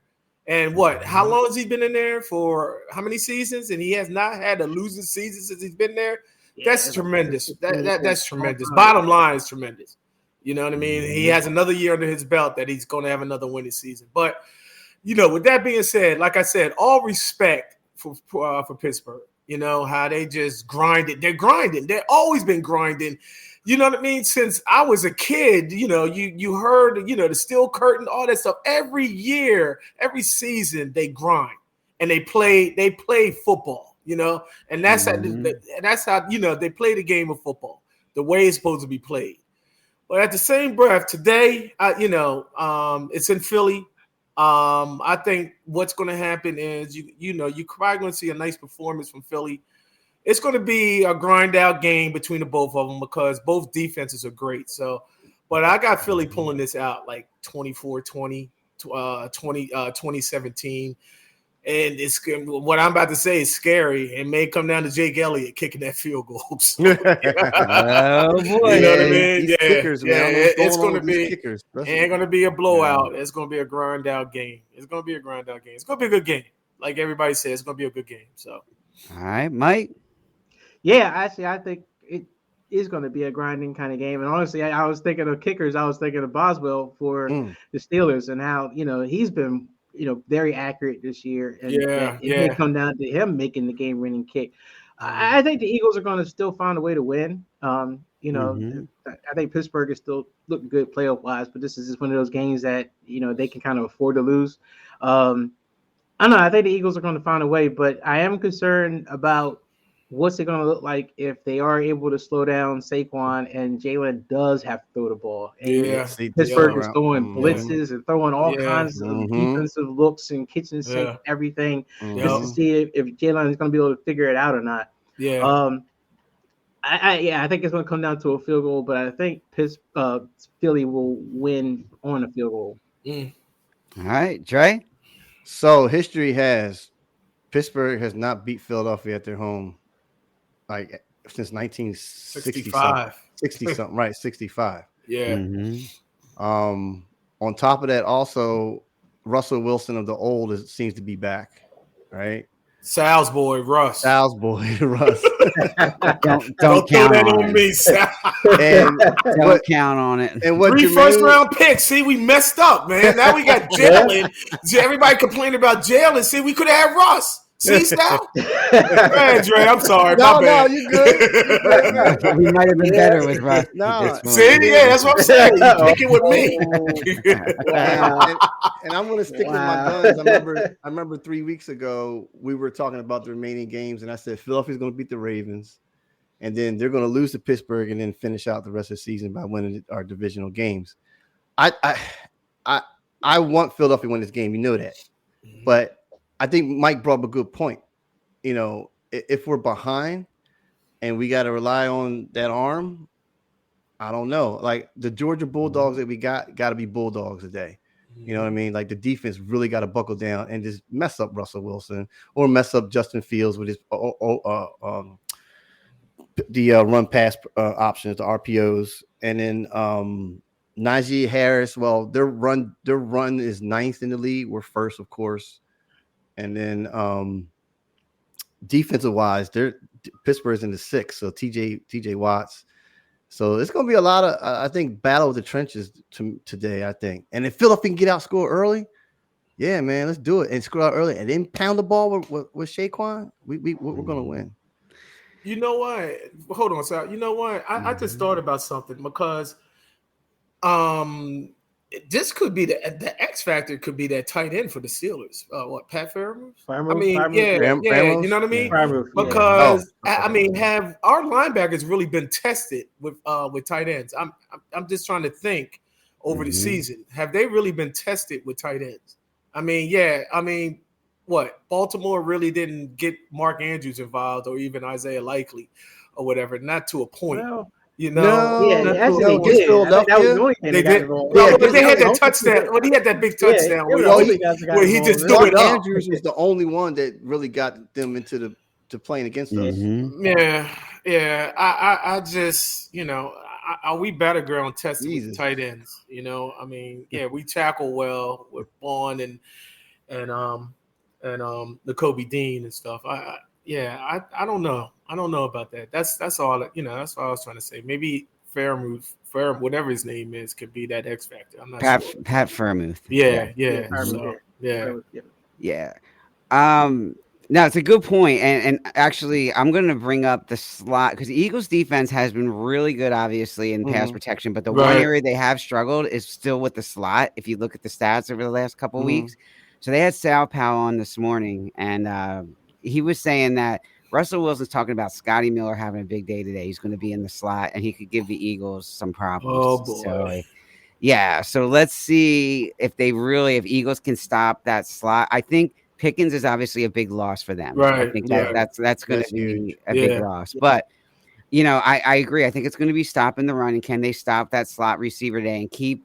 S4: And how long has he been in there for? How many seasons? And he has not had a losing season since he's been there. That's tremendous. That's tremendous. Bottom line is tremendous. You know what I mean? He has another year under his belt that he's going to have another winning season. But with that being said, like I said, all respect for Pittsburgh. You know how they just grinded. They're grinding. They've always been grinding. You know what I mean? Since I was a kid, you heard, the steel curtain, all that stuff. Every year, every season, they grind and they play football, and that's how they play the game of football the way it's supposed to be played. But at the same breath, today, it's in Philly. I think what's going to happen is you're probably going to see a nice performance from Philly. It's going to be a grind out game between the both of them because both defenses are great. So, but I got Philly pulling this out like 24-20, 2017. And it's what I'm about to say is scary. It may come down to Jake Elliott kicking that field goal. So,
S1: oh boy!
S4: You know what I mean? Yeah,
S2: kickers, man.
S4: It's going to be.
S2: Kickers.
S4: It ain't going to be a blowout. Yeah. It's going to be a grind out game. It's going to be a good game. Like everybody says, it's going to be a good game. So,
S1: all right, Mike.
S3: Yeah, actually, I think it is going to be a grinding kind of game. And honestly, I was thinking of kickers. I was thinking of Boswell for the Steelers and how he's been very accurate this year. And it may come down to him making the game-winning kick. I think the Eagles are going to still find a way to win. I think Pittsburgh is still looking good playoff-wise, but this is just one of those games that they can kind of afford to lose. I don't know. I think the Eagles are going to find a way, but I am concerned about what's it going to look like if they are able to slow down Saquon and Jalen does have to throw the ball? And Pittsburgh is throwing blitzes and throwing all kinds of defensive looks and kitchen sink everything just to see if Jalen is going to be able to figure it out or not. I think it's going to come down to a field goal, but I think Philly will win on a field goal.
S1: All right, Dre.
S2: So history has Pittsburgh has not beat Philadelphia at their home like since 1965. 60-something, right? 65.
S4: Yeah.
S2: On top of that, also Russell Wilson of the old seems to be back, right?
S4: Sal's boy, Russ.
S2: Don't
S1: count
S4: that on me, Sal.
S1: Don't count on it.
S2: And what
S4: 3 first-round picks. See, we messed up, man. Now we got Jalen. Everybody complaining about Jalen. See, we could have had Russ. See, Sal? Man, Dre, I'm sorry.
S2: No, you good.
S1: We might have been better with Russ.
S2: No.
S4: See, that's what I'm saying. You pick it with me.
S2: And I'm going to stick with my guns. I remember 3 weeks ago, we were talking about the remaining games, and I said Philadelphia's going to beat the Ravens, and then they're going to lose to Pittsburgh and then finish out the rest of the season by winning our divisional games. I want Philadelphia to win this game. You know that. But I think Mike brought up a good point. If we're behind and we got to rely on that arm, I don't know. Like the Georgia Bulldogs that we got to be Bulldogs today. You know what I mean? Like the defense really got to buckle down and just mess up Russell Wilson or mess up Justin Fields with his run pass options, the RPOs, and then Najee Harris. Well, their run is 9th in the league. We're first, of course. And then defensive wise, Pittsburgh's in the 6th. So TJ Watts. So it's going to be a lot of, I think, battle with the trenches today, I think. And if Philadelphia can get out score early, yeah, man, let's do it and score out early and then pound the ball with Saquon. We're going to win.
S4: You know what? Hold on, Sal. You know what? I just thought about something because this could be the X factor could be that tight end for the Steelers. Pat Fairmouth? You know what I mean? Because have our linebackers really been tested with tight ends? I'm just trying to think over the season. Have they really been tested with tight ends? Baltimore really didn't get Mark Andrews involved or even Isaiah Likely or whatever, not to a point.
S3: Well,
S4: they did. That
S3: was the only thing
S4: they did. But they had that touchdown. Well, he had that big touchdown where he just threw it up.
S2: Andrews was the only one that really got them into to playing against us.
S4: Yeah. I just, are we better ground tested with tight ends? We tackle well with Vaughn the Kobe Dean and stuff. I don't know. I don't know about that. That's all. That's what I was trying to say. Maybe Fairmouth, whatever his name is, could be that X factor. I'm not sure.
S1: Pat Fairmouth.
S4: Yeah.
S1: No, it's a good point. And actually, I'm going to bring up the slot because the Eagles defense has been really good, obviously, in pass protection. But the one area they have struggled is still with the slot. If you look at the stats over the last couple of weeks. So they had Sal Powell on this morning, and he was saying that Russell Wilson's talking about Scotty Miller having a big day today. He's going to be in the slot, and he could give the Eagles some problems.
S4: Oh, boy.
S1: So, yeah, so let's see if Eagles can stop that slot. I think Pickens is obviously a big loss for them.
S4: Right.
S1: I think that's going to be a big loss. But, I agree. I think it's going to be stopping the run. And can they stop that slot receiver today and keep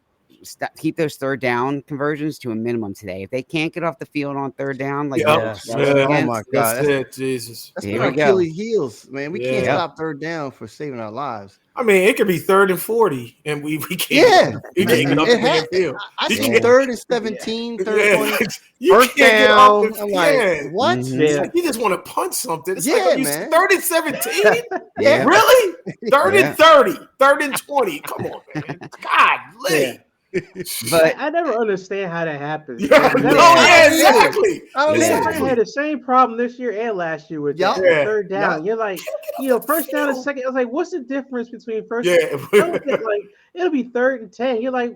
S1: those third down conversions to a minimum today? If they can't get off the field on third down,
S2: oh my God,
S4: that's it, Jesus.
S2: That's our Achilles heels, man. We can't stop third down for saving our lives.
S4: I mean, it could be 3rd and 40, and we can't. We can't get off the damn field.
S2: I see 3rd and 17, 3rd and 20.
S4: First down.
S2: I'm like, what?
S4: Like you just want to punch something. It's like,
S2: man.
S4: 3rd and 17? Really? 3rd and 30, 3rd and 20. Come on, man. God,
S3: but I never understand how that happens.
S4: Exactly.
S3: I had the same problem this year and last year with third down. You're like, first down and second. I was like, what's the difference between first and like it'll be 3rd and 10. You're like,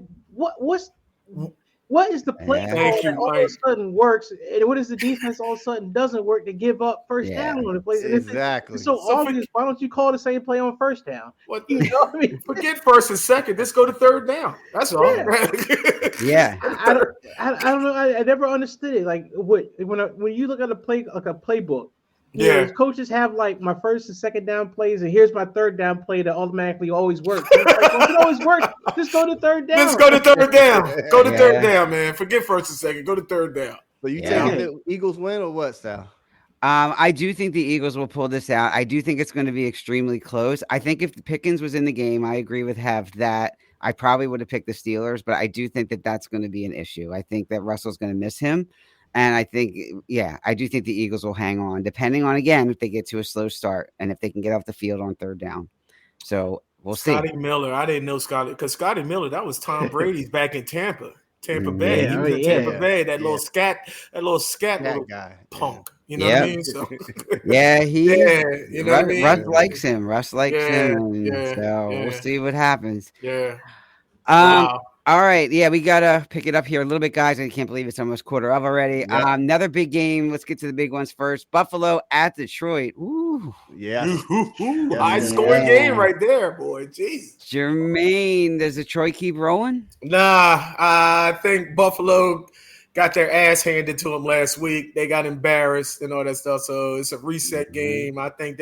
S3: what is the play call that all of a sudden works, and what is the defense all of a sudden doesn't work to give up first down on the play?
S2: Exactly.
S3: It's so obvious. Why don't you call the same play on first down?
S4: You know what I mean? Forget first and second. Let's go to third down. That's all.
S3: I don't know. I never understood it. Like when you look at a play like a playbook. Coaches have like my first and second down plays, and here's my third down play that automatically always works. It always works. Just go to third down.
S4: Let's go to third down. Go to third down, man. Forget first and second. Go to third down.
S2: So you think the Eagles win or what, Sal?
S1: I do think the Eagles will pull this out. I do think it's going to be extremely close. I think if Pickens was in the game, I agree with Hev that I probably would have picked the Steelers, but I do think that that's going to be an issue. I think that Russell's going to miss him. And I think, I do think the Eagles will hang on, depending on, again, if they get to a slow start and if they can get off the field on third down. So we'll see.
S4: Scotty Miller, I didn't know because Scotty Miller, that was Tom Brady's back in Tampa Bay. He was in Tampa Bay. That little scat little
S2: guy,
S4: punk. You know what I mean? So,
S1: you know what I mean? Russ likes him. So we'll see what happens.
S4: Yeah.
S1: Wow. All right. Yeah, we got to pick it up here a little bit, guys. I can't believe it's almost quarter of already. Yep. Another big game. Let's get to the big ones first. Buffalo at Detroit. Ooh.
S2: Yeah.
S4: High scoring game right there, boy. Jeez.
S1: Jermaine, does Detroit keep rolling?
S4: Nah, I think Buffalo got their ass handed to them last week. They got embarrassed and all that stuff. So it's a reset game. I think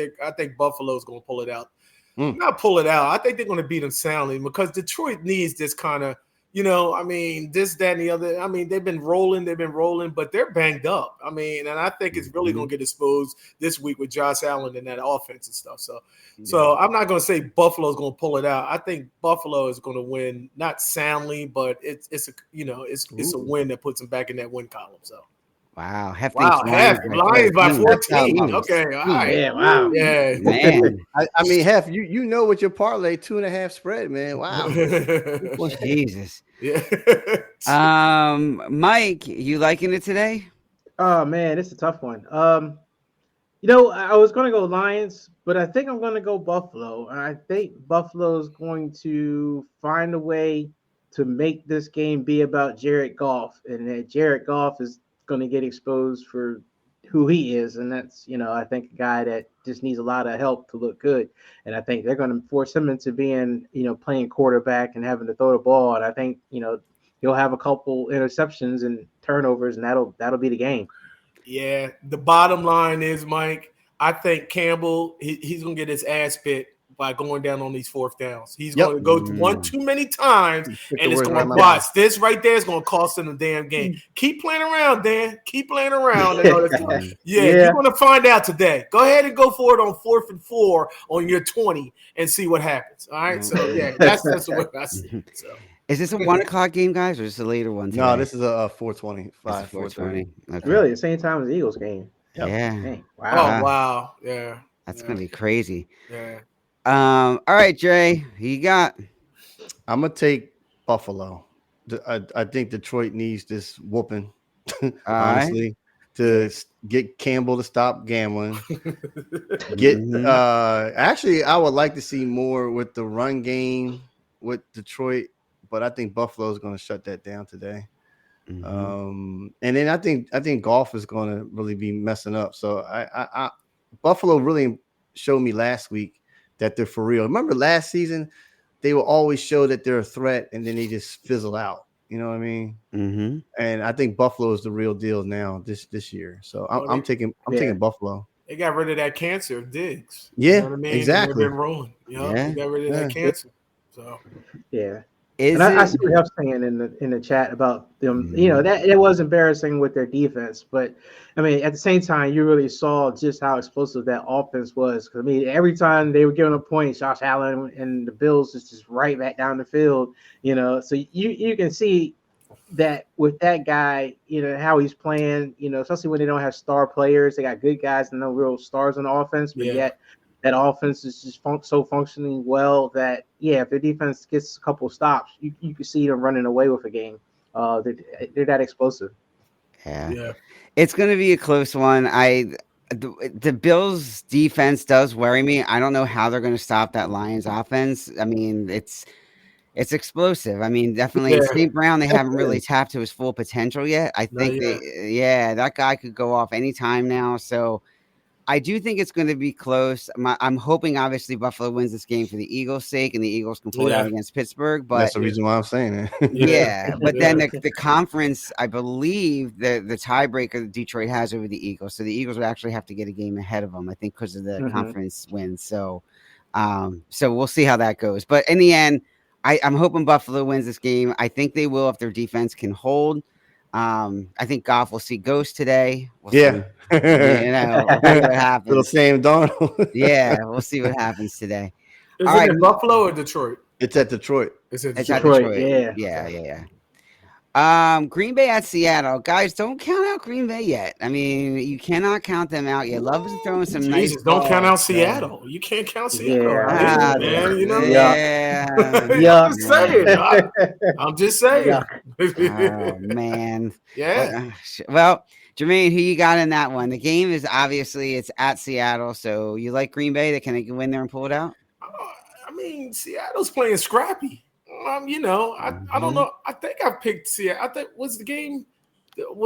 S4: Buffalo's going to pull it out. Not pull it out. I think they're going to beat them soundly because Detroit needs this kind of, this, that, and the other. I mean, they've been rolling, but they're banged up. I mean, and I think it's really going to get exposed this week with Josh Allen and that offense and stuff. So I'm not going to say Buffalo's going to pull it out. I think Buffalo is going to win, not soundly, but it's a win that puts them back in that win column. So.
S1: Wow,
S4: Lions by 14. Okay, all right.
S3: Yeah, wow.
S4: Yeah,
S1: man.
S2: I mean, Hef, you know what your parlay 2.5 spread, man. Wow.
S1: Jesus.
S4: Yeah.
S1: Mike, you liking it today?
S3: Oh man, it's a tough one. I was going to go Lions, but I think I'm going to go Buffalo. And I think Buffalo's going to find a way to make this game be about Jared Goff, and that Jared Goff is going to get exposed for who he is, and that's I think a guy that just needs a lot of help to look good, and I think they're going to force him into being playing quarterback and having to throw the ball, and I think he'll have a couple interceptions and turnovers, and that'll be the game.
S4: Yeah, the bottom line is, Mike, I think Campbell he's going to get his ass bit by going down on these fourth downs. He's going to go one too many times, and it's going to bust. This right there is going to cost him the damn game. Keep playing around, Dan. Keep playing around. You're going to find out today. Go ahead and go for it on 4th and 4 on your 20 and see what happens. All right? So, that's what I see. So.
S1: Is this a 1:00 game, guys, or is this a later one today?
S2: No, this is a 4:20.
S1: 4:20. Okay.
S3: Really, the same time as the Eagles game.
S1: Yep. Yeah.
S3: Dang.
S4: Wow. Oh wow. Yeah.
S1: That's gonna be crazy.
S4: Yeah.
S1: All right, Dre, who you got?
S2: I'm gonna take Buffalo. I think Detroit needs this whooping, honestly, to get Campbell to stop gambling. Actually, I would like to see more with the run game with Detroit, but I think Buffalo is going to shut that down today. And then I think golf is going to really be messing up. So I Buffalo really showed me last week that they're for real. Remember last season, they will always show that they're a threat, and then they just fizzle out. You know what I mean? Mm-hmm. And I think Buffalo is the real deal now this year. So I'm taking Buffalo.
S4: They got rid of that cancer, Diggs.
S2: Yeah,
S4: you know what I mean?
S2: Exactly.
S4: They've been rolling. You know? They got rid of that cancer. So
S3: I see what you're saying in the chat about them. You know, that it was embarrassing with their defense, but I mean, at the same time, you really saw just how explosive that offense was. Because I mean, every time they were given a point, Josh Allen and the Bills is just right back down the field. You know, so you can see that with that guy, you know, how he's playing. You know, especially when they don't have star players, they got good guys and no real stars on the offense, but yet that offense is just so functioning well that, if their defense gets a couple stops, you can see them running away with a game. They're that explosive.
S1: Yeah. It's going to be a close one. The Bills' defense does worry me. I don't know how they're going to stop that Lions offense. I mean, it's explosive. I mean, definitely St. Brown, they haven't really tapped to his full potential yet. I think that guy could go off anytime now. So I do think it's going to be close. I'm hoping, obviously, Buffalo wins this game for the Eagles' sake, and the Eagles can pull it out against Pittsburgh. But
S2: that's the reason why I'm saying it.
S1: But then the conference, I believe, the tiebreaker that Detroit has over the Eagles. So the Eagles would actually have to get a game ahead of them, I think, because of the conference wins. So we'll see how that goes. But in the end, I'm hoping Buffalo wins this game. I think they will if their defense can hold. I think Goff will see ghosts today. We'll see, we'll see what happens.
S2: Little Sam Darnold.
S1: We'll see what happens today.
S4: Is it in Buffalo or Detroit?
S2: It's at Detroit.
S1: It's at Detroit. Yeah. Green Bay at Seattle. Guys, don't count out Green Bay yet. I mean, you cannot count them out yet. Love is throwing some nice balls.
S4: Don't count out Seattle. You can't count Seattle. Man, you know? I'm just saying.
S1: Oh, man. Yeah. Well, Jermaine, who you got in that one? The game is obviously it's at Seattle, so you like Green Bay? Can they win there and pull it out?
S4: I mean, Seattle's playing scrappy. You know, I don't know. I think I picked Seattle. I think was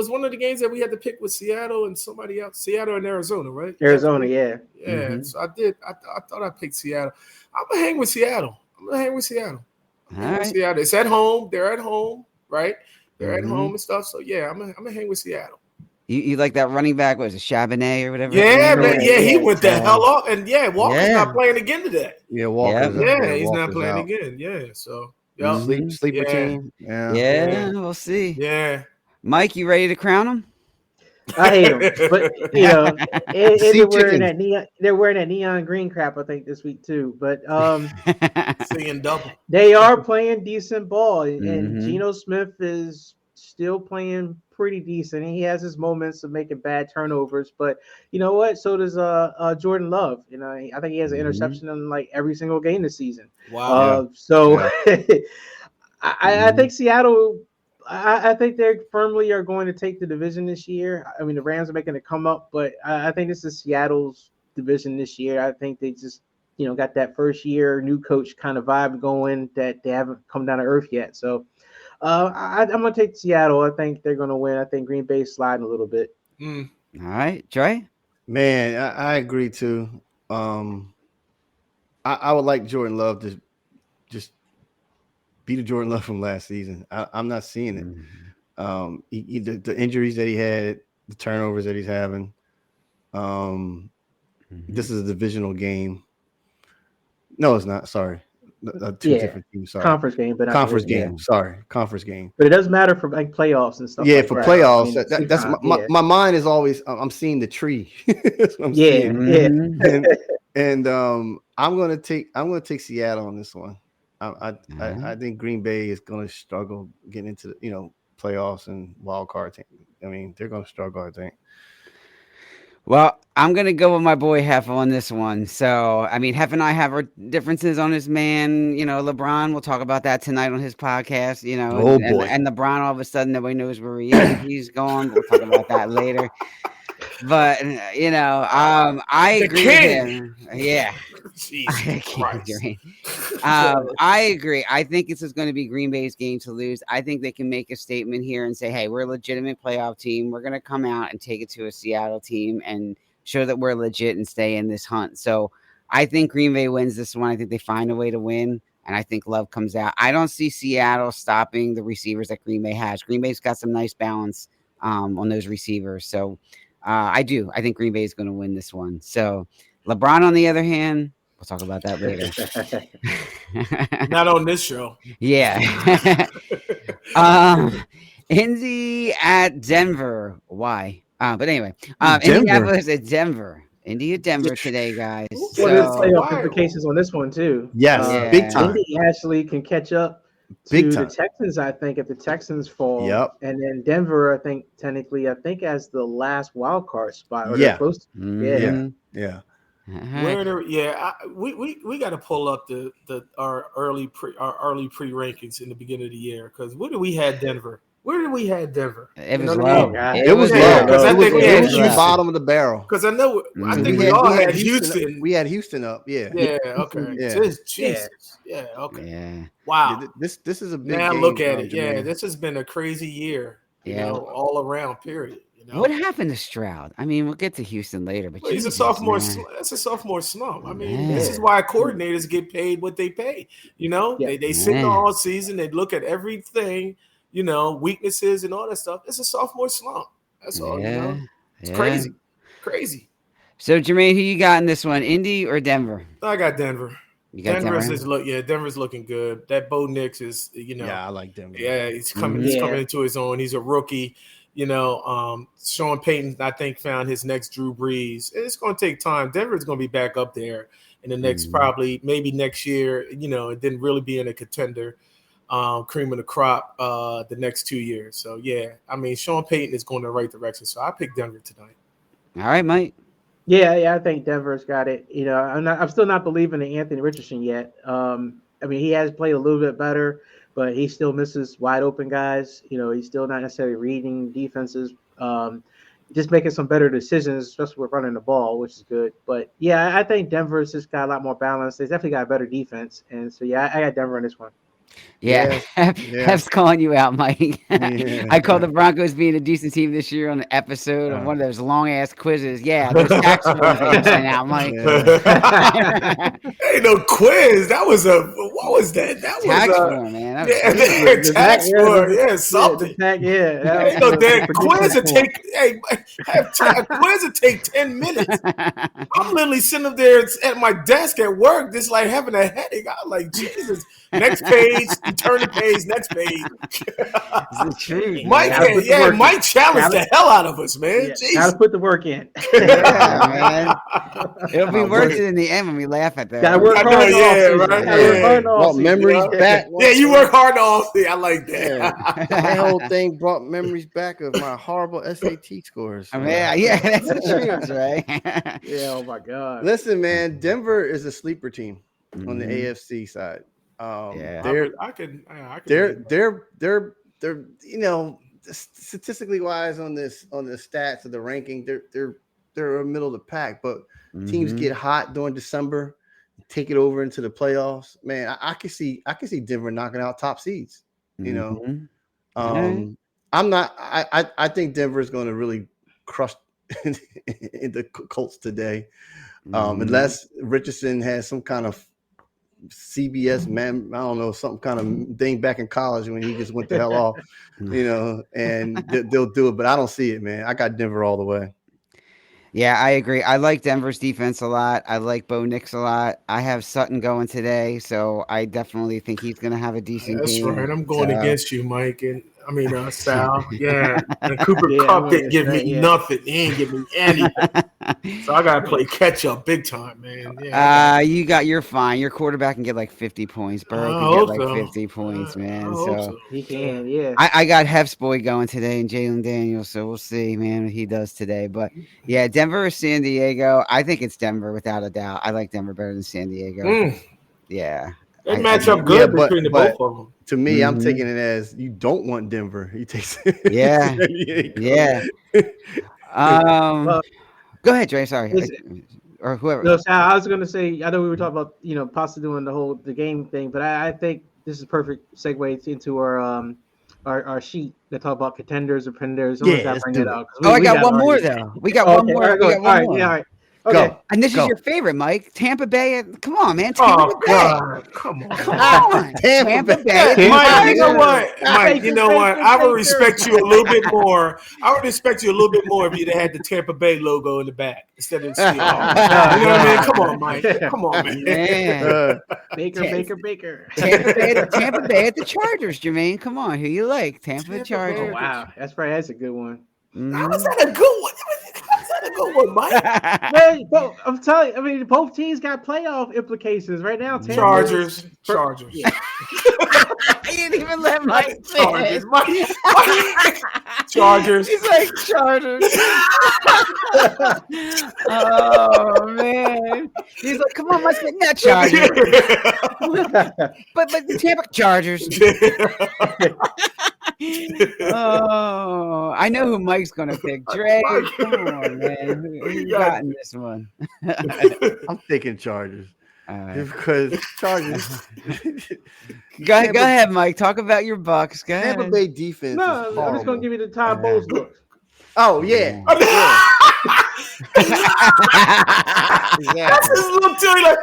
S4: one of the games that we had to pick with Seattle and somebody else. Seattle and Arizona, right?
S3: Arizona, yeah.
S4: So I did. I thought I picked Seattle. I'm gonna hang with Seattle. Seattle. It's at home. They're at home, right? They're at home and stuff. So yeah, I'm gonna hang with Seattle.
S1: You like that running back? Was it Chabannet or whatever?
S4: Yeah, man. Yeah, he went the hell off. And Walker's not playing again today.
S2: Yeah, Walker's
S4: he's not playing again. Yeah, so.
S2: Sleeper team.
S1: Yeah, we'll see.
S4: Yeah.
S1: Mike, you ready to crown him?
S3: I hate them, but you know, they're wearing that neon green crap. I think this week too, but
S4: singing double.
S3: They are playing decent ball, and Geno Smith is still playing pretty decent. He has his moments of making bad turnovers, but you know what? So does Jordan Love. You know, I think he has an interception in like every single game this season.
S4: Wow.
S3: I think Seattle. I think they firmly are going to take the division this year. I mean, the Rams are making it come up, but I think this is Seattle's division this year. I think they just, got that first year new coach kind of vibe going that they haven't come down to earth yet. So I'm going to take Seattle. I think they're going to win. I think Green Bay's sliding a little bit.
S1: All right, Trey?
S2: Man, I agree too. I would like Jordan Love to just be the Jordan Love from last season. I'm not seeing it. The injuries that he had, the turnovers that he's having. This is a divisional game. No, it's not. Sorry. Two different teams. Sorry.
S3: Conference game, but
S2: conference game. Sorry, conference game.
S3: But it doesn't matter for like playoffs and stuff.
S2: Yeah, for playoffs, that's my mind is always. I'm seeing the tree. That's what I'm seeing. And I'm gonna take Seattle on this one. I think Green Bay is going to struggle getting into the playoffs and wild card team. I mean, they're going to struggle, I think.
S1: Well, I'm going to go with my boy Hef on this one. So, I mean, Hef and I have our differences on this man. LeBron, we'll talk about that tonight on his podcast,
S2: Oh, boy.
S1: And LeBron, all of a sudden, nobody knows where he is. He's gone. We'll talk about that later. But, I agree with him. Yeah. I agree. I think this is going to be Green Bay's game to lose. I think they can make a statement here and say, hey, we're a legitimate playoff team. We're going to come out and take it to a Seattle team and show that we're legit and stay in this hunt. So I think Green Bay wins this one. I think they find a way to win, and I think Love comes out. I don't see Seattle stopping the receivers that Green Bay has. Green Bay's got some nice balance on those receivers. So I do. I think Green Bay is going to win this one. So LeBron, on the other hand, we'll talk about that later.
S4: Not on this show.
S1: Yeah. Indy at Denver. Why? But anyway, Indianapolis at Denver. Indy at Denver today, guys.
S3: So, there's playoff implications on this one too.
S2: Yes, big time.
S3: Indy actually can catch up to the Texans, I think, if the Texans fall.
S2: Yep.
S3: And then Denver, I think, technically, as the last wild card spot.
S2: Yeah.
S3: Close to,
S2: yeah.
S3: We
S4: got to pull up our early pre rankings in the beginning of the year, because where did we have Denver?
S1: It was low.
S2: It was low. Because I think we had the bottom of the barrel.
S4: Because I know I think we all had Houston.
S2: We had Houston up. Yeah.
S4: Yeah. Okay.
S2: Yeah.
S4: Jesus. Yeah. Okay.
S1: Yeah.
S4: Wow.
S2: This is a big.
S4: Now
S2: game,
S4: look at it.
S2: Jermaine.
S4: Yeah. This has been a crazy year. All around. Period.
S1: What happened to Stroud? I mean, we'll get to Houston later, but
S4: he's a sophomore. That's a sophomore slump. I mean, this is why coordinators get paid what they pay. They sit in all season. They look at everything. Weaknesses and all that stuff. It's a sophomore slump. That's all. It's crazy.
S1: So, Jermaine, who you got in this one, Indy or Denver?
S4: I got Denver.
S1: You got
S4: Denver's looking good. That Bo Nix is,
S2: Yeah, I like Denver.
S4: Yeah, he's coming. He's coming into his own. He's a rookie. Sean Payton, I think, found his next Drew Brees. It's going to take time. Denver's going to be back up there in the next maybe next year. It didn't really be in a contender. Cream of the crop the next 2 years. So, yeah, I mean, Sean Payton is going in the right direction. So I picked Denver tonight.
S1: All right, Mike.
S3: Yeah, I think Denver's got it. I'm still not believing in Anthony Richardson yet. I mean, he has played a little bit better, but he still misses wide open guys. He's still not necessarily reading defenses, just making some better decisions, especially with running the ball, which is good. But, yeah, I think Denver's just got a lot more balance. They definitely got a better defense. And so, yeah, I got Denver in this one.
S1: Yeah, Hef's calling you out, Mike. I called the Broncos being a decent team this year on an episode of one of those long ass quizzes. Yeah, there's tax forms out, Mike.
S4: Ain't no quiz. That was what was that? That
S1: tax
S4: was
S1: form, man.
S4: Tax form. Yeah, something. Ain't no damn quiz to take. A quiz to take 10 minutes. I'm literally sitting up there at my desk at work, just like having a headache. I'm like, Jesus. Next page, you turn the page, next page. Mike challenged the hell out of us, man.
S3: Gotta put the work in.
S1: Man. It'll be worth it in the end when we laugh at that.
S3: Gotta work hard.
S2: Memories back.
S4: Yeah, you work hard off. I like that.
S2: That whole thing brought memories back of my horrible SAT scores.
S1: I mean, yeah, that's the truth, right?
S3: Yeah, oh my God.
S2: Listen, man, Denver is a sleeper team on the AFC side. They're statistically wise on the stats of the ranking. They're a middle of the pack, but teams get hot during December, take it over into the playoffs. Man, I can see Denver knocking out top seeds. I'm not. I think Denver is going to really crush the Colts today, unless Richardson has some kind of CBS man, I don't know, some kind of thing back in college when he just went the hell off, and they'll do it. But I don't see it, man. I got Denver all the way.
S1: Yeah, I agree. I like Denver's defense a lot. I like Bo Nix a lot. I have Sutton going today, so I definitely think he's going to have a decent game.
S4: That's right. I'm going against you, Mike, and Sal. Yeah. And Cooper Kupp didn't give me nothing. He ain't give me anything. So I gotta play catch up big time, man. Yeah.
S1: You're fine. Your quarterback can get like 50 points. Burrow can get like 50 points, man. So
S3: he can, yeah.
S1: I got Hef's boy going today and Jalen Daniels, so we'll see, man, what he does today. But yeah, Denver or San Diego. I think it's Denver without a doubt. I like Denver better than San Diego. Yeah.
S4: They match up good between the both of them.
S2: To me, I'm taking it as you don't want Denver. He takes
S1: Yeah. Go ahead, Dre. Sorry. Or whoever.
S3: No, Sal, I was going to say, I know we were talking about, possibly doing the game thing, but I think this is perfect segue into our sheet that talk about contenders or pretenders.
S2: Let's do it.
S1: I got one more, though. We got one more.
S3: All right. Okay.
S1: Go. And this is your favorite, Mike. Tampa Bay. Come on, man. Tampa Bay.
S4: God. Come
S1: on. Tampa Bay.
S4: Mike, you know what? I would respect you a little bit more. I would respect you a little bit more if you'd had the Tampa Bay logo in the back instead of the Steelers. You know what I mean? Come on, Mike. Come on, man.
S3: Baker.
S1: Tampa Bay at the Chargers, Jermaine. Come on. Who you like? Tampa Chargers.
S3: Oh, wow. That's a good one.
S4: How's that a good one? That's a good one, Mike.
S3: Man, I'm telling you, both teams got playoff implications right now.
S4: Chargers.
S1: Yeah. I didn't even let Mike say
S4: Chargers.
S1: He's like Chargers. Oh man. He's like, come on, Mike. Not Chargers. but the Tampa Chargers. Oh, I know who Mike's gonna pick. Dre, come on, man. Who you got in this one?
S2: I'm thinking Chargers. Because Chargers.
S1: Go ahead, Mike. Talk about your Bucks. Go ahead.
S2: Tampa Bay defense.
S3: No, I'm just gonna give you the Todd Bowles look.
S2: Oh yeah.
S4: That's his look too.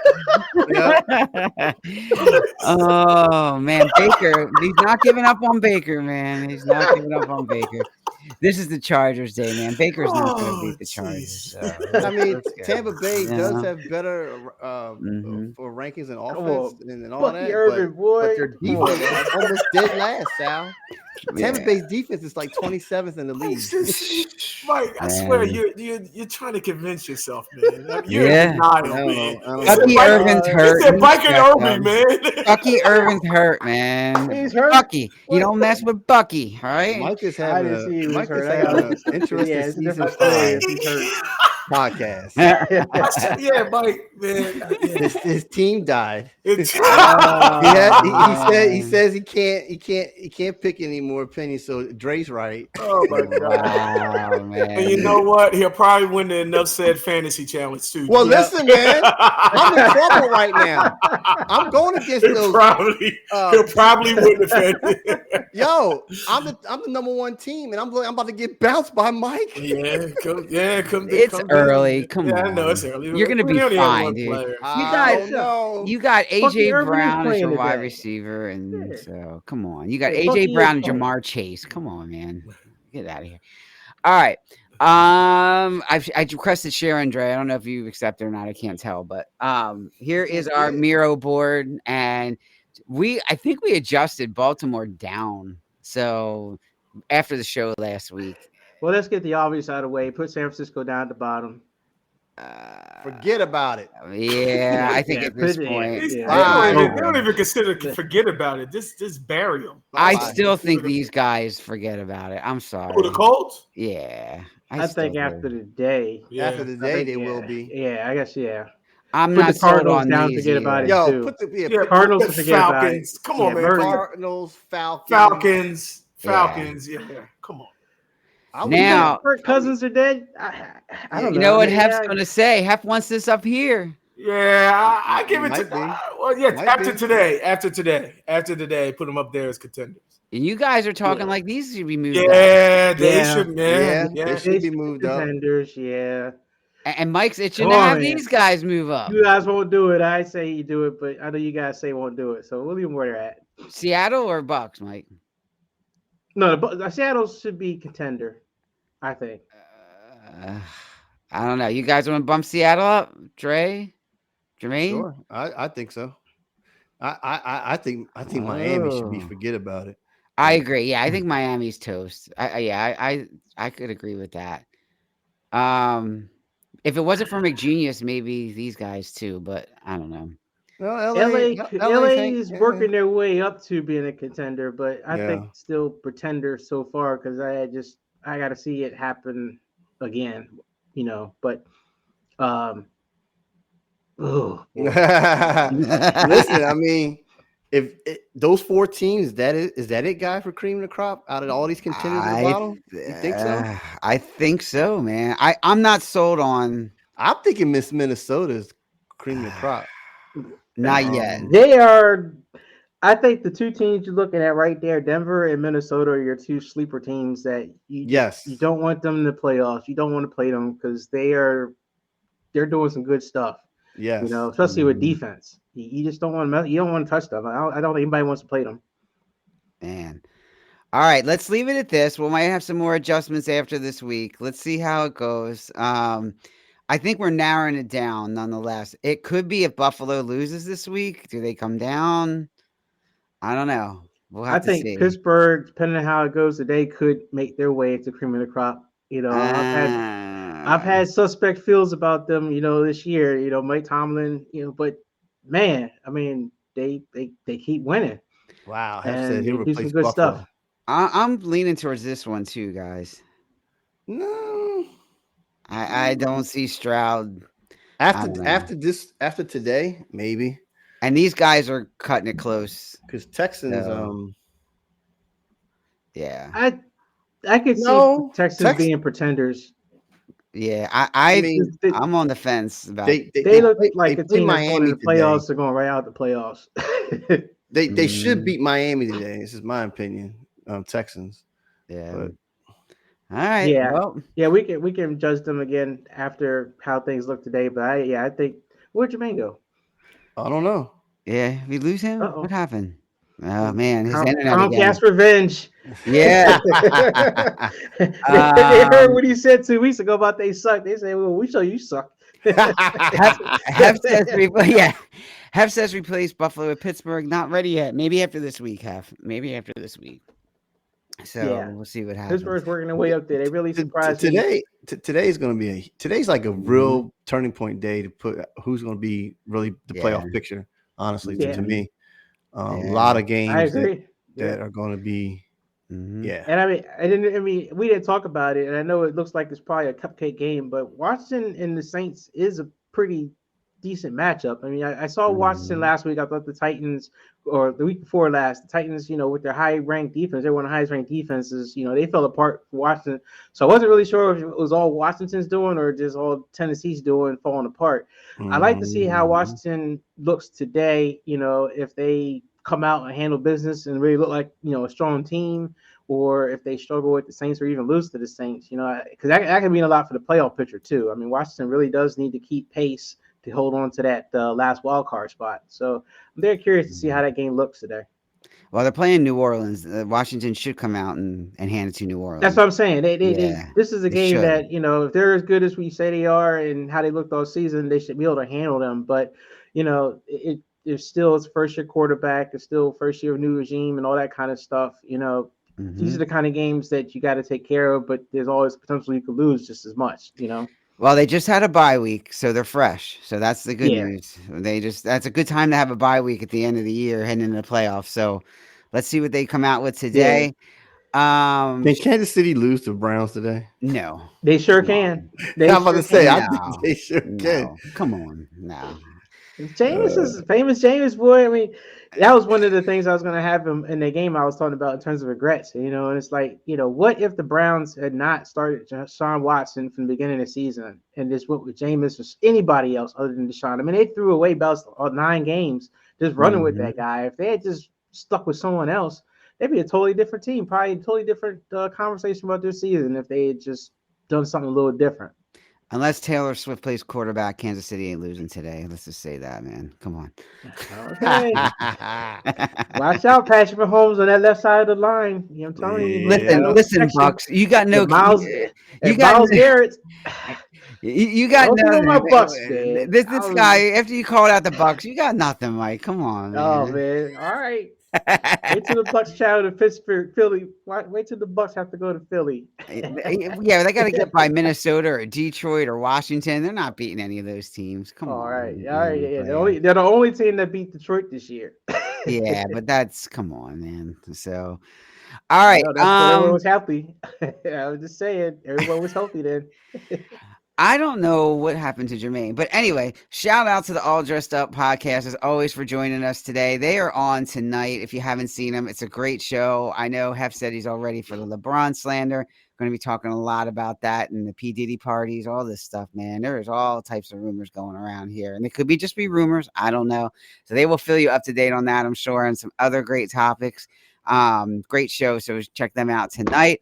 S1: Oh man, Baker. He's not giving up on Baker, man. He's not giving up on Baker. This is the Chargers day, man. Baker's not going to beat the Chargers. So.
S2: I mean, Tampa Bay does have better for rankings and offense and all that. But their defense is almost dead last, Sal. Tampa Bay's defense is like 27th in the league.
S4: Mike, I swear you're trying to convince yourself, man. You're in denial, man.
S1: Bucky Irvin's hurt.
S4: He said Bucky Irvin, man.
S1: Bucky Irvin's hurt, man.
S3: He's hurt.
S1: Bucky, you don't mess with Bucky, all right?
S2: Mike is having an interesting season 5 podcast.
S4: Yeah, Mike, man.
S2: His team died. He says he can't pick any more pennies. So Dre's right.
S4: Oh my God,
S1: wow, man!
S4: And you know what? He'll probably win the Enough Said Fantasy Challenge too.
S2: Well, listen, man, I'm in trouble right now. I'm going against those.
S4: He'll probably win the fantasy.
S2: Yo, I'm the number one team, and I'm about to get bounced by Mike.
S4: Come.
S1: It's early. Come on.
S4: I know it's early.
S1: You're gonna be fine, dude. You got AJ Brown as your wide receiver, and so come on. You got AJ Brown and Jamar Chase. Come on, man. Get out of here. All right. I requested share Andre. I don't know if you accept it or not. I can't tell, but here is our Miro board, and I think we adjusted Baltimore down. So after the show last week.
S3: Well, let's get the obvious out of the way. Put San Francisco down at the bottom.
S2: Forget about it.
S1: Yeah, I think at this point.
S4: They don't even consider forget about it. Just bury them.
S1: I still think these guys forget about it. I'm sorry.
S4: For the Colts?
S1: Yeah.
S3: I think after the day.
S2: Yeah. After the day, they will be.
S3: Yeah, I guess, yeah.
S1: I'm
S3: put
S1: not
S3: the Cardinals
S1: on
S3: down.
S1: These
S3: forget about it.
S2: Yo,
S3: too.
S2: Put
S3: the Cardinals.
S4: Put the
S3: forget
S4: Falcons.
S3: About it.
S4: Come on, man.
S2: Cardinals,
S4: Falcons. Yeah. Come on.
S1: Now,
S3: Kirk Cousins are dead. I don't know.
S1: You know what Hef's going to say? Hef wants this up here.
S4: Yeah, I give it to. Well, yeah. After today, put them up there as contenders.
S1: And you guys are talking like these should be moved.
S4: Yeah, they should. Man.
S2: Yeah, they should be moved up.
S3: Contenders, yeah.
S1: And Mike's itching to have these guys move up.
S3: You guys won't do it. I say you do it, but I know you guys say won't do it. So we'll leave them where they're at.
S1: Seattle or Bucks, Mike?
S3: No, the Seattle should be contender, I think.
S1: I don't know. You guys want to bump Seattle up, Jermaine?
S2: Sure, I think so. I think Miami should be forget about it.
S1: I agree. Yeah, I think Miami's toast. I could agree with that. If it wasn't for McGenius, maybe these guys too, but I don't know.
S2: Well,
S3: LA is working their way up to being a contender, but I think still pretender so far because I got to see it happen again, But
S2: listen, I mean, those 4 teams, is that it, guy, for cream of the crop out of all these contenders at the bottom? You think so?
S1: I think so, man. I'm not sold on.
S2: I'm thinking Miss Minnesota's cream of the crop.
S1: Not yet.
S3: They are. I think the 2 teams you're looking at right there, Denver and Minnesota, are your 2 sleeper teams that you don't want them in the playoffs. You don't want to play them because they're doing some good stuff.
S2: Yes,
S3: especially with defense. You just don't want to touch them. I don't think anybody wants to play them.
S1: Man. All right, let's leave it at this. We might have some more adjustments after this week. Let's see how it goes. I think we're narrowing it down nonetheless. It could be if Buffalo loses this week. Do they come down? I don't know. We'll have to see. I think
S3: Pittsburgh, depending on how it goes today, could make their way to cream of the crop. I've had suspect feels about them, this year, Mike Tomlin, but man, I mean, they keep winning.
S2: Wow.
S3: And they do some good stuff.
S1: I'm leaning towards this one too, guys.
S2: No.
S1: I don't see Stroud
S2: after today, maybe.
S1: And these guys are cutting it close
S2: because Texans.
S1: Yeah,
S3: I could see Texans being pretenders.
S1: Yeah, I'm on the fence about.
S3: They look like a team that's going to the playoffs. They're going right out the playoffs.
S2: They should beat Miami today. This is my opinion. Texans.
S1: Yeah. But, all right.
S3: Yeah. Well, yeah, we can judge them again after how things look today. But I think where'd Jermaine go?
S2: I don't know.
S1: Yeah, we lose him. Uh-oh. What happened? Oh man, his internet
S3: Comcast revenge.
S1: Yeah.
S3: They heard what he said 2 weeks ago about they suck. They say, "Well, we show you suck."
S1: Hef says replace Buffalo with Pittsburgh. Not ready yet. Maybe after this week, Hef. Maybe after this week. So we'll see what happens.
S3: Pittsburgh's working their way up there. They really surprised
S2: me. Today's going to be today's like a real turning point day to put who's going to be really the playoff picture. Honestly, to me, a lot of games that are going to be.
S3: And I mean, we didn't talk about it, and I know it looks like it's probably a cupcake game, but Washington and the Saints is a pretty decent matchup. I mean, I saw Washington last week. I thought the Titans, or the week before last, the Titans, with their high-ranked defense, they're one of the highest-ranked defenses. They fell apart for Washington. So I wasn't really sure if it was all Washington's doing or just all Tennessee's doing, falling apart. I like to see how Washington looks today. If they come out and handle business and really look like a strong team, or if they struggle with the Saints or even lose to the Saints, because that can mean a lot for the playoff picture too. I mean, Washington really does need to keep pace to hold on to that last wild card spot. So I'm very curious to see how that game looks today.
S1: Well, they're playing New Orleans. Washington should come out and hand it to New Orleans.
S3: That's what I'm saying. This is a game that, if they're as good as we say they are and how they looked all season, they should be able to handle them. But, it's still its first year quarterback. It's still first year of new regime and all that kind of stuff. These are the kind of games that you got to take care of, but there's always potential you could lose just as much,
S1: Well, they just had a bye week, so they're fresh. So that's the good news. That's a good time to have a bye week at the end of the year heading into the playoffs. So let's see what they come out with today.
S2: Can Kansas City lose to the Browns today?
S1: No.
S3: They sure can.
S2: I'm about to say, I think they sure can.
S1: Come on. No.
S3: Jameis is famous Jameis, boy. I mean, that was one of the things I was going to have him in the game I was talking about in terms of regrets, and it's like, what if the Browns had not started Deshaun Watson from the beginning of the season and just went with Jameis or anybody else other than Deshaun? I mean, they threw away belts 9 games just running with that guy. If they had just stuck with someone else, they'd be a totally different team, probably a totally different conversation about their season if they had just done something a little different.
S1: Unless Taylor Swift plays quarterback, Kansas City ain't losing today. Let's just say that, man. Come on.
S3: Okay. Watch out, Patrick Mahomes on that left side of the line. I'm telling you.
S1: Listen, Bucks. You got no
S3: Miles. You got Miles Garrett.
S1: You got nothing.
S3: My Bucks, man.
S1: This guy. After you called out the Bucks, you got nothing, Mike. Come on. Man.
S3: Oh man. All right. Wait till the Bucks travel to Pittsburgh, Philly. Wait till the Bucks have to go to Philly.
S1: Yeah, they got to get by Minnesota or Detroit or Washington. They're not beating any of those teams. Come on.
S3: All right. Yeah. They're the only team that beat Detroit this year.
S1: Yeah, but come on, man. So, all right.
S3: Everyone was healthy. I was just saying, everyone was healthy then.
S1: I don't know what happened to Jermaine, but anyway, shout out to the All Dressed Up podcast as always for joining us today. They are on tonight. If you haven't seen them, it's a great show. I know Hef said he's all ready for the LeBron slander. Going to be talking a lot about that and the P. Diddy parties, all this stuff, man. There's all types of rumors going around here, and it could be just be rumors. I don't know. So they will fill you up to date on that, I'm sure, and some other great topics. Great show. So check them out tonight.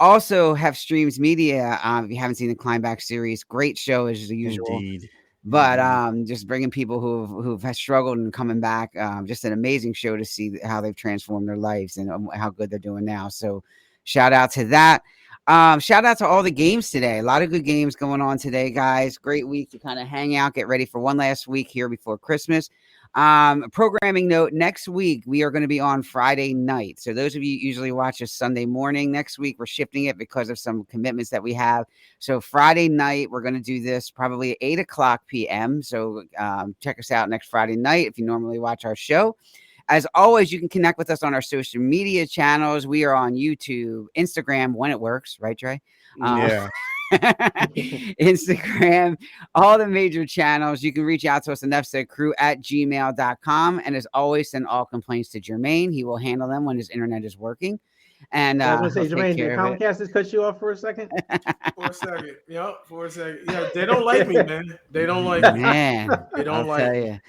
S1: Also have Streams Media. If you haven't seen the Climbback series, great show as usual.
S2: Indeed.
S1: But just bringing people who've struggled and coming back. Just an amazing show to see how they've transformed their lives and how good they're doing now. So shout out to that. Shout out to all the games today. A lot of good games going on today, guys. Great week to kind of hang out, get ready for one last week here before Christmas. Programming note, next week we are going to be on Friday night. So those of you usually watch us Sunday morning, next week we're shifting it because of some commitments that we have. So Friday night, we're going to do this probably at 8:00 p.m. So check us out next Friday night if you normally watch our show. As always, you can connect with us on our social media channels. We are on YouTube, Instagram, when it works, right, Trey?
S2: Yeah.
S1: Instagram, all the major channels. You can reach out to us at enoughsaidcrew@gmail.com. And as always, send all complaints to Jermaine. He will handle them when his internet is working. And
S3: I was going to say, Jermaine, did Comcast just cut you off for a second?
S4: For a second. Yep, for a second. Yeah, they don't like me, man. They don't like me.
S1: Man,
S4: they don't like me.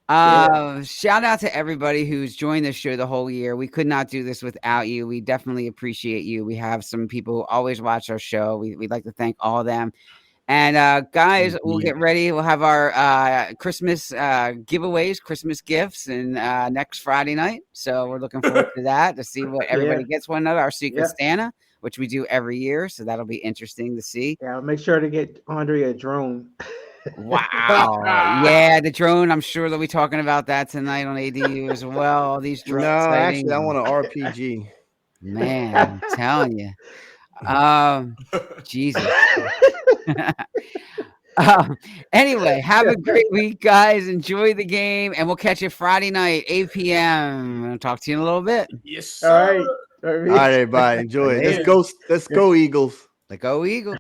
S1: Shout out to everybody who's joined the show the whole year. We could not do this without you. We definitely appreciate you. We have some people who always watch our show. We'd like to thank all of them. And guys, we'll get ready. We'll have our Christmas giveaways, Christmas gifts, and next Friday night. So we're looking forward to that, to see what everybody gets one another. Our Secret Santa, which we do every year. So that'll be interesting to see.
S3: Yeah, I'll make sure to get Andre a drone.
S1: Wow. Yeah, the drone. I'm sure they'll be talking about that tonight on ADU as well. All these drones.
S2: No, actually, I want an RPG.
S1: Man, I'm telling you. Jesus. Anyway, have a great week, guys. Enjoy the game, and we'll catch you Friday night, 8 p.m. I'll talk to you in a little bit.
S4: Yes, sir.
S3: All right.
S2: All right, everybody. Enjoy it. Let's go, Eagles.
S1: Let's go, Eagles.